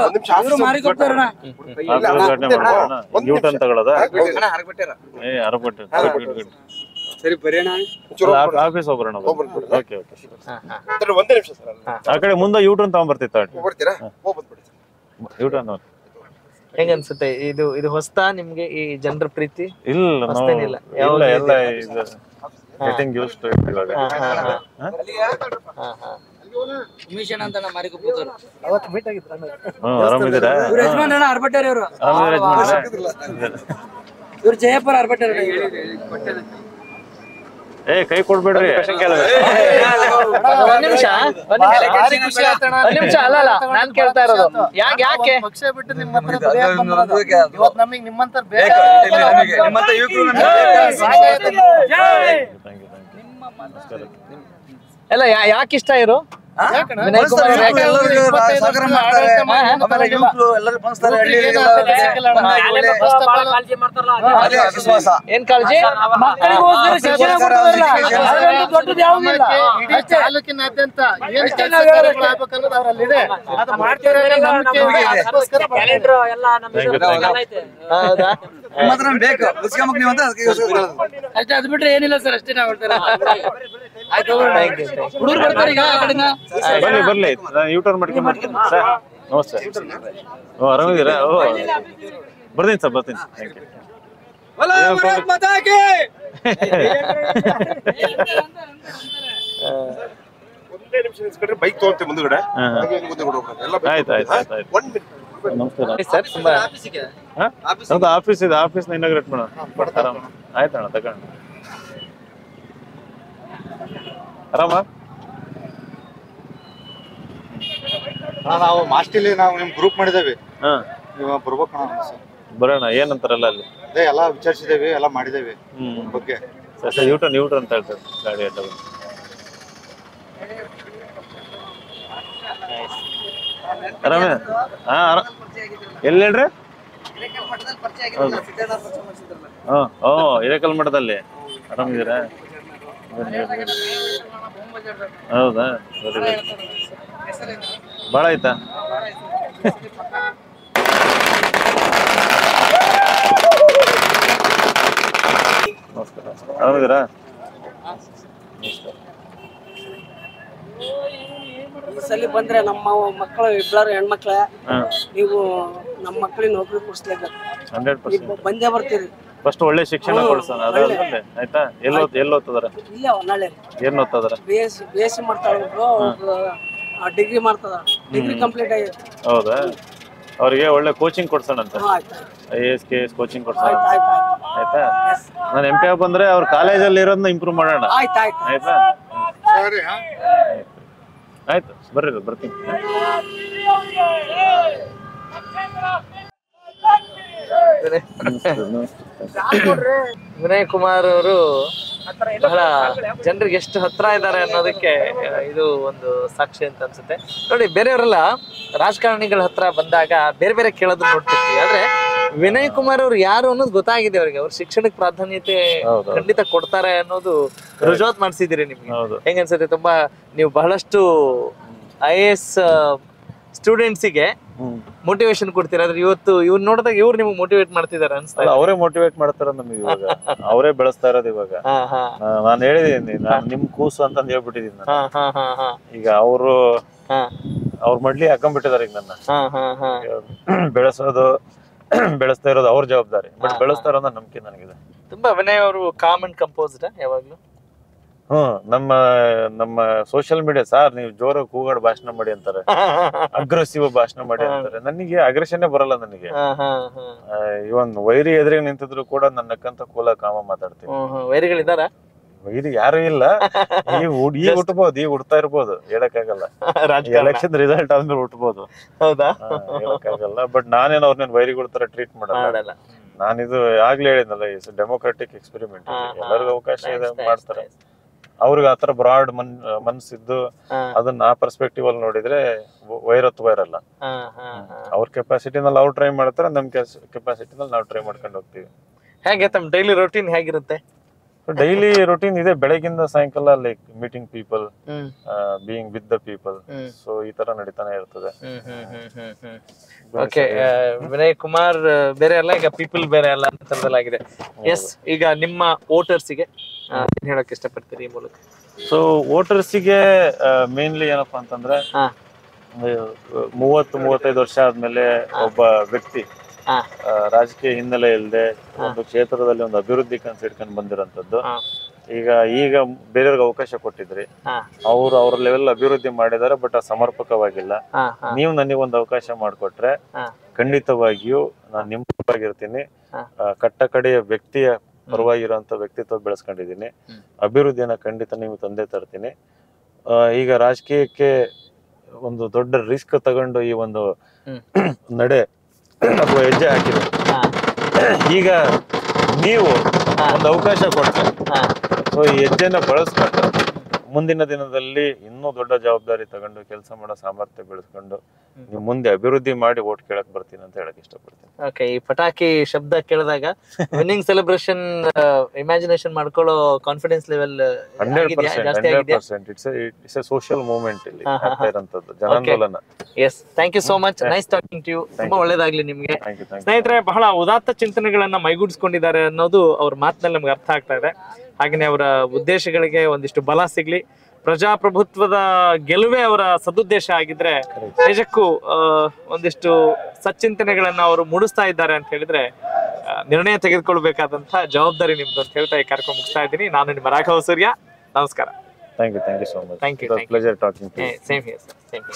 ಮಾರಿಕೊಪ್ಪದವರಣ ನ್ಯೂಟನ್ ತಗೊಳ್ಳೋದ ಆಫೀಸ್ ಹೋಗ್ಬರೋಣ. ಓಕೆ ಓಕೆ, ಒಂದೇ ನಿಮಿಷ ಸರ್. ಆ ಕಡೆ ಮುಂದೆ ಯೂಟರ್ನ್ ತಗೊಂಡ್ಬರ್ತಿತ್ತ. ಯೂಟರ್ನ್ ಹೆಂಗ ಅನ್ಸುತ್ತೆ ಇದು ಹೊಸ್ತಾ ನಿಮ್ಗೆ ಈ ಜನರ ಪ್ರೀತಿ? ಇಲ್ಲ, ಎಲ್ಲ ಇದು ಗೆಟಿಂಗ್ ಯೂಸ್ಡ್ ಟು ಇಟ್ ಇವಾಗ. ಮಿಷನ್ ಅಂತ ಮಾರಿಕೊಪ್ಪದವರು ಅವತ್ತು ಮೀಟ್ ಆಗಿದ್ರು. ಆರಾಮಿದ್ದೀರಾ? ಇವ್ರ ಯಜಮಾನ್ ಅಣ್ಣ ಅರ್ಬಟರ್ ಇವರು. ಇವ್ರು ಜಯಪುರ ಅರ್ಬಟರ್. ಕೈ ಕೊಡ್ಬೇಡ್ರಿ. ಒಂದ್ ನಿಮಿಷ ಅಲ್ಲ ನಾನ್ ಕೇಳ್ತಾ ಇರೋದು ಯಾಕೆ ಪಕ್ಷ ಬಿಟ್ಟು ನಿಮ್ಮ ಇವತ್ತು ನಮಗೆ ನಿಮ್ಮಂತ ಎಲ್ಲ ಯಾಕೆ ಇಷ್ಟ ಇರು? ವಿನಯ್ ಕುಮಾರ್ ಏನ್ ಕಾಳಜಿ? ತಾಲೂಕಿನಾದ್ಯಂತ ಅಷ್ಟೇ, ಅದ್ ಬಿಟ್ರೆ ಏನಿಲ್ಲ ಸರ್. ಅಷ್ಟೇ ನಾವು ಹುಡುಗರು ಬರ್ತಾರೆ ಈಗ ಆ ಕಡೆನ. ಬರ್ಲಿ, ನಾನು ಯೂಟರ್ನ್ ಮಾಡ್ಕೊಂಡು ಸರ್. ನಮಸ್ತೆ. ಆರಾಮಿದ್ದೀರಾ? ಬರ್ತೀನಿ ಸರ್, ಬರ್ತೀನಿ. ಥ್ಯಾಂಕ್ ಒಂದೇ ನಿಮಿಷ ನಿಲ್ಸ್ಕೊಂಡ್ರೆ ಬೈಕ್ ತಗೊಂತೀವಿ ಮುಂದ್ಗಡೆ. ಆಯ್ತು ಆಯ್ತು ಆಯ್ತು ಆಯ್ತು. ನಮಸ್ಕಾರ ಸರ್. ತುಂಬಾ ನಮ್ದು ಆಫೀಸ್ ಇದೆ, ಆಫೀಸ್ನ ಇನಾಗ್ರೇಟ್ ಮಾಡೋಣ. ಆಯ್ತಣ್ಣ, ತಗೊಂಡು ಆರಾಮ. ನಾವು ಮಾಸ್ಟಿಲಿ ನಾವು ನಿಮ್ ಗ್ರೂಪ್ ಮಾಡಿದೇವಿ. ನೀವು ಬರ್ಬೇಕಣ್ಣ. ಬರೋಣ. ಏನಂತಾರಲ್ಲ ಅಲ್ಲಿ ಅದೇ ಎಲ್ಲ ವಿಚಾರಿಸಿದೇವಿ, ಎಲ್ಲ ಮಾಡಿದೇವಿ ಬಗ್ಗೆ. ಯೂಟರ್ನ್ ಅಂತ ಹೇಳ್ತಾರೆ ಗಾಡಿ ಅಡ್ಡ ಬಂದು. ಆರಾಮೇ? ಎಲ್ಲಿ ಹೇಳ್ರಿ? ಹಿರೇಕಲ್ ಮಠದಲ್ಲಿ. ಆರಾಮಿದ್ದೀರಾ? ಹೌದಾ? ಭಾಳ ಆಯ್ತಾ? ನಮಸ್ಕಾರ. ಆರಾಮಿದ್ದೀರಾ? ಈ ಸಲ ಬಂದ್ರೆ ನಮ್ಮ ಮಕ್ಕಳು ಇಬ್ಬರು ಹೆಣ್ಮಕ್ಳ, ನೀವು ನಮ್ಮ ಮಕ್ಕಳಿಗೆ ನೌಕರಿ ಕೊಡಿಸ್ಲೇಬೇಕು. 100% ಬಂದೇ ಬರ್ತೀರಿ. ಫಸ್ಟ್ ಒಳ್ಳೆ ಶಿಕ್ಷಣ ಕೊಡ್ಸೋಣ, ಅದಾದ್ಮೇಲೆ ಆಯ್ತಾ? ಎಲ್ಲಿ ಓದ್ತದಾರ? ಇಲ್ಲ ಹೊನ್ನಾಳಿ. ಏನ್ ಓದ್ತದಾರ? BSc ಮಾಡ್ತಾಳೆ, ಡಿಗ್ರಿ ಮಾಡ್ತದ. ಡಿಗ್ರಿ ಕಂಪ್ಲೀಟ್ ಆಗಿದೆ. ಹೌದಾ? ಅವ್ರಿಗೆ ಒಳ್ಳೆ ಕೋಚಿಂಗ್ ಕೊಡ್ಸೋಣ ಅಂತ. IAS KS ಕೋಚಿಂಗ್ ಕೊಡ್ಸೋಣ ಆಯ್ತಾ? ನಾನು MP ಬಂದ್ರೆ ಅವ್ರ ಕಾಲೇಜಲ್ಲಿ ಇರೋದನ್ನ ಇಂಪ್ರೂವ್ ಮಾಡೋಣ ಆಯ್ತಾ? ಆಯ್ತು, ಬರ್ರಿ, ಬರ್ತೀನಿ. ವಿನಯ್ ಕುಮಾರ್ ಅವರು ಬಹಳ ಜನರಿಗೆ ಎಷ್ಟು ಹತ್ರ ಇದ್ದಾರೆ ಅನ್ನೋದಕ್ಕೆ ಇದು ಒಂದು ಸಾಕ್ಷಿ ಅಂತ ಅನ್ಸುತ್ತೆ. ನೋಡಿ, ಬೇರೆಯವರೆಲ್ಲ ರಾಜಕಾರಣಿಗಳ ಹತ್ರ ಬಂದಾಗ ಬೇರೆ ಬೇರೆ ಕೇಳೋದನ್ನ ನೋಡ್ತಿರ್ತೀವಿ, ಆದ್ರೆ ವಿನಯ್ ಕುಮಾರ್ ಅವ್ರು ಯಾರು ಅನ್ನೋದು ಗೊತ್ತಾಗಿದೆ ಅವ್ರಿಗೆ. ಅವ್ರ ಶಿಕ್ಷಣಕ್ಕೆ ಪ್ರಾಧಾನ್ಯತೆ ಖಂಡಿತ ಕೊಡ್ತಾರೆ ಅನ್ನೋದು ರುಜುವಾತ್ ಮಾಡಿಸಿದಿರಿ ನಿಮ್ಗೆ. ಹೆಂಗ ಅನ್ಸುತ್ತೆ? ತುಂಬಾ ನೀವು ಬಹಳಷ್ಟು IAS ಸ್ಟೂಡೆಂಟ್ಸಿಗೆ ಮೋಟಿವೇಶನ್ ಕೊಡ್ತೀರಾ. ಆದ್ರೆ ಇವತ್ತು ಇವ್ರು ನೋಡಿದಾಗ ಇವ್ರು ನಿಮ್ಗೆ ಮೋಟಿವೇಟ್ ಮಾಡ್ತಿದಾರೆ ಅನ್ಸ್ತಾ? ಅವರೇ ಮೋಟಿವೇಟ್ ಮಾಡ್ತಾರ ನಮ್ಗೆ ಇವಾಗ. ಅವರೇ ಬೆಳೆಸ್ತಾ ಇರೋದು ಇವಾಗ. ನಾನು ಹೇಳಿದೀನಿ, ನಾನು ನಿಮ್ ಕೂಸು ಅಂತ ಹೇಳ್ಬಿಟ್ಟಿದೀನಿ. ಈಗ ಅವರು ಅವ್ರ ಮಡ್ಲಿ ಹಾಕೊಂಡ್ಬಿಟ್ಟಿದಾರೆ ಈಗ ನನ್ನ. ಬೆಳೆಸೋದು ಬೆಳೆಸ್ತಾ ಇರೋದು ಅವ್ರ ಜವಾಬ್ದಾರಿ, ಬಟ್ ಬೆಳೆಸ್ತಾ ಇರೋದು ನಂಬಿಕೆ ನನಗಿದೆ. ತುಂಬಾ ವಿನಯ್ ಅವರು ಕಾಮ್ ಅಂಡ್ ಕಂಪೋಸ್ಡ್ ಯಾವಾಗ್ಲೂ. ನಮ್ಮ ಸೋಷಿಯಲ್ ಮೀಡಿಯಾ ಸಾರ್ ನೀವು ಜೋರಾಗಿ ಕೂಗಾಡ್ ಭಾಷಣ ಮಾಡಿ ಅಂತಾರೆ, ಅಗ್ರೆಸಿವ್ ಭಾಷಣ ಮಾಡಿ ಅಂತಾರೆ. ನನಗೆ ಅಗ್ರೆಷನ್ನೇ ಬರಲ್ಲ. ನನಗೆ ಇವನ್ ವೈರಿ ಎದುರಿಗೆ ನಿಂತಿದ್ರು ಕೂಡ ನನ್ನಕ್ಕಂತ ಕೂಲ ಕಾಮ ಮಾತಾಡ್ತೀನಿ. ವೈರಿಗಳಿದಾರ? ವೈರಿ ಯಾರು ಇಲ್ಲ. ಈಗ ಹುಟ್ಟಬಹುದು, ಈಗ ಹುಡ್ತಾ ಇರ್ಬೋದು, ಹೇಳಕ್ಕಾಗಲ್ಲ. ಎಲೆಕ್ಷನ್ ರಿಸಲ್ಟ್ ಆದ್ಮೇಲೆ ಹುಟ್ಟಬಹುದು, ಹೌದಾ? ಹೇಳಕ್ಕಾಗಲ್ಲ. ಬಟ್ ನಾನೇನು ಅವ್ರನ್ನ ವೈರಿಗಳ ತರ ಟ್ರೀಟ್ ಮಾಡಲ್ಲ. ನಾನಿದು ಆಗ್ಲೇ ಹೇಳಿದ್ನಲ್ಲ, ಡೆಮೋಕ್ರಾಟಿಕ್ ಎಕ್ಸ್ಪೆರಿಮೆಂಟ್, ಎಲ್ಲರಿಗೂ ಅವಕಾಶ ಇದೆ, ಮಾಡ್ತಾರೆ. ಅವ್ರಿಗೆ ಆತರ ಬ್ರಾಡ್ ಮನ್ಸಿದ್ದು ಅದನ್ನ ಆ ಪರ್ಸ್ಪೆಕ್ಟಿವ್ ಅಲ್ಲಿ ನೋಡಿದ್ರೆ ವೈರತ್ವ ಇರಲ್ಲ. ಅವ್ರ ಕೆಪಾಸಿಟಿನಲ್ಲಿ ಅವ್ರು ಟ್ರೈ ಮಾಡ್ತಾರೆ, ನಮ್ ಕೆಪಾಸಿಟಿನಲ್ಲಿ ನಾವು ಟ್ರೈ ಮಾಡ್ಕೊಂಡು ಹೋಗ್ತೀವಿ. ಹೇಗೆ ತಮ್ಮ ಡೈಲಿ ರೊಟೀನ್ ಹೇಗಿರುತ್ತೆ? ಡೈಲಿ ರೊಟೀನ್ ಇದೆ, ಬೆಳಗಿಂದ ಸಾಯಂಕಾಲ like meeting people, being with the people. So ಈ ತರ ನಡೀತಾನೆ ಇರ್ತದೆ. ಓಕೆ, ವಿನಯ್ ಕುಮಾರ್ ಬೇರೆ ಅಲ್ಲ, ಈಗ ಪೀಪಲ್ ಬೇರೆ ಅಲ್ಲ ಅಂತರದಲ್ಲಾಗಿದೆ. ಎಸ್, ಈಗ ನಿಮ್ಮ ವೋಟರ್ಸಿಗೆ ಹೇಳಕ್ ಇಷ್ಟಪಡ್ತೀರಿ ಈ ಮೂಲಕ? ಸೊ ವೋಟರ್ಸಿಗೆ ಮೇನ್ಲಿ ಏನಪ್ಪಾ ಅಂತಂದ್ರೆ, 30-35 ವರ್ಷ ಆದ್ಮೇಲೆ ಒಬ್ಬ ವ್ಯಕ್ತಿ ರಾಜಕೀಯ ಹಿನ್ನೆಲೆ ಇಲ್ಲದೆ ಒಂದು ಕ್ಷೇತ್ರದಲ್ಲಿ ಒಂದು ಅಭಿವೃದ್ಧಿ ಕನಸು ಇಟ್ಕೊಂಡು ಬಂದಿರೋಂಥದ್ದು. ಈಗ ಬೇರೆಯವ್ರಿಗೆ ಅವಕಾಶ ಕೊಟ್ಟಿದ್ರಿ, ಅವ್ರ ಲೆವೆಲ್ ಅಭಿವೃದ್ಧಿ ಮಾಡಿದಾರೆ, ಬಟ್ ಸಮರ್ಪಕವಾಗಿಲ್ಲ. ನೀವು ನನಗೆ ಒಂದು ಅವಕಾಶ ಮಾಡಿಕೊಟ್ರೆ ಖಂಡಿತವಾಗಿಯೂ ನಾನು ನಿಮ್ಮ ಪರವಾಗಿರ್ತೀನಿ. ಕಟ್ಟ ಕಡೆಯ ವ್ಯಕ್ತಿಯ ಪರವಾಗಿರುವಂತ ವ್ಯಕ್ತಿತ್ವ ಬೆಳೆಸ್ಕೊಂಡಿದ್ದೀನಿ. ಅಭಿವೃದ್ಧಿಯನ್ನ ಖಂಡಿತ ನೀವು ತಂದೆ ತರ್ತೀನಿ. ಈಗ ರಾಜಕೀಯಕ್ಕೆ ಒಂದು ದೊಡ್ಡ ರಿಸ್ಕ್ ತಗೊಂಡು ಈ ಒಂದು ನಡೆ ಅಥವಾ ಹೆಜ್ಜೆ ಹಾಕಿದ್ರು. ಈಗ ನೀವು ಒಂದು ಅವಕಾಶ ಕೊಟ್ರೆ, ಸೊ ಈ ಹೆಜ್ಜೆನ ಬಳಸ್ಕೊಂಡು ಮುಂದಿನ ದಿನದಲ್ಲಿ ಇನ್ನೂ ದೊಡ್ಡ ಜವಾಬ್ದಾರಿ ತಗೊಂಡು ಕೆಲಸ ಮಾಡೋ ಸಾಮರ್ಥ್ಯ ಬೆಳೆಸ್ಕೊಂಡು ನೀವು ಮುಂದೆ ಅಭಿವೃದ್ಧಿ ಮಾಡಿ ಓಟ್ ಕೇಳಕ್ ಬರ್ತೀನಿ ಅಂತ ಹೇಳಕ್ ಇಷ್ಟಪಡ್ತೀನಿ. ಓಕೆ, ಈ ಪಟಾಕಿ ಶಬ್ದ ಕೇಳಿದಾಗ ವಿನ್ನಿಂಗ್ ಸೆಲೆಬ್ರೇಷನ್ ಇಮ್ಯಾಜಿನೇಷನ್ ಮಾಡ್ಕೊಳ್ಳೋ confidence level 100%. It's a social movement ಇಲ್ಲಿ ಆಗ್ತಾ ಇರೋಂಥದ್ದು, ಜನಾಂದೋಲನ. Yes, thank you so much. Nice talking to you. ತುಂಬಾ ಒಳ್ಳೇದಾಗ್ಲಿ ನಿಮ್ಗೆ. ಸ್ನೇಹಿತರೆ, ಬಹಳ ಉದಾತ್ತ ಚಿಂತನೆಗಳನ್ನ ಮೈಗೂಡಿಸ್ಕೊಂಡಿದ್ದಾರೆ ಅನ್ನೋದು ಅವ್ರ ಮಾತಿನಲ್ಲಿ ನಮ್ಗೆ ಅರ್ಥ ಆಗ್ತಾ ಇದೆ. ಹಾಗೆಯೇ ಅವರ ಉದ್ದೇಶಗಳಿಗೆ ಒಂದಿಷ್ಟು ಬಲ ಸಿಗ್ಲಿ. ಪ್ರಜಾಪ್ರಭುತ್ವದ ಗೆಲುವೇ ಅವರ ಸದುದ್ದೇಶ ಆಗಿದ್ರೆ ನಿಜಕ್ಕೂ ಒಂದಿಷ್ಟು ಸಚ್ಚಿಂತನೆಗಳನ್ನ ಅವರು ಮೂಡಿಸ್ತಾ ಇದ್ದಾರೆ ಅಂತ ಹೇಳಿದ್ರೆ ನಿರ್ಣಯ ತೆಗೆದುಕೊಳ್ಬೇಕಾದಂತಹ ಜವಾಬ್ದಾರಿ ನಿಮ್ದು ಅಂತ ಹೇಳ್ತಾ ಈ ಕಾರ್ಯಕ್ರಮ ಮುಗಿಸ್ತಾ ಇದ್ದೀನಿ. ನಾನು ನಿಮ್ಮ ರಾಘವ ಸೂರ್ಯ. ನಮಸ್ಕಾರ. Thank you so much. Thank you. Pleasure talking to you. Same here sir. Thank you.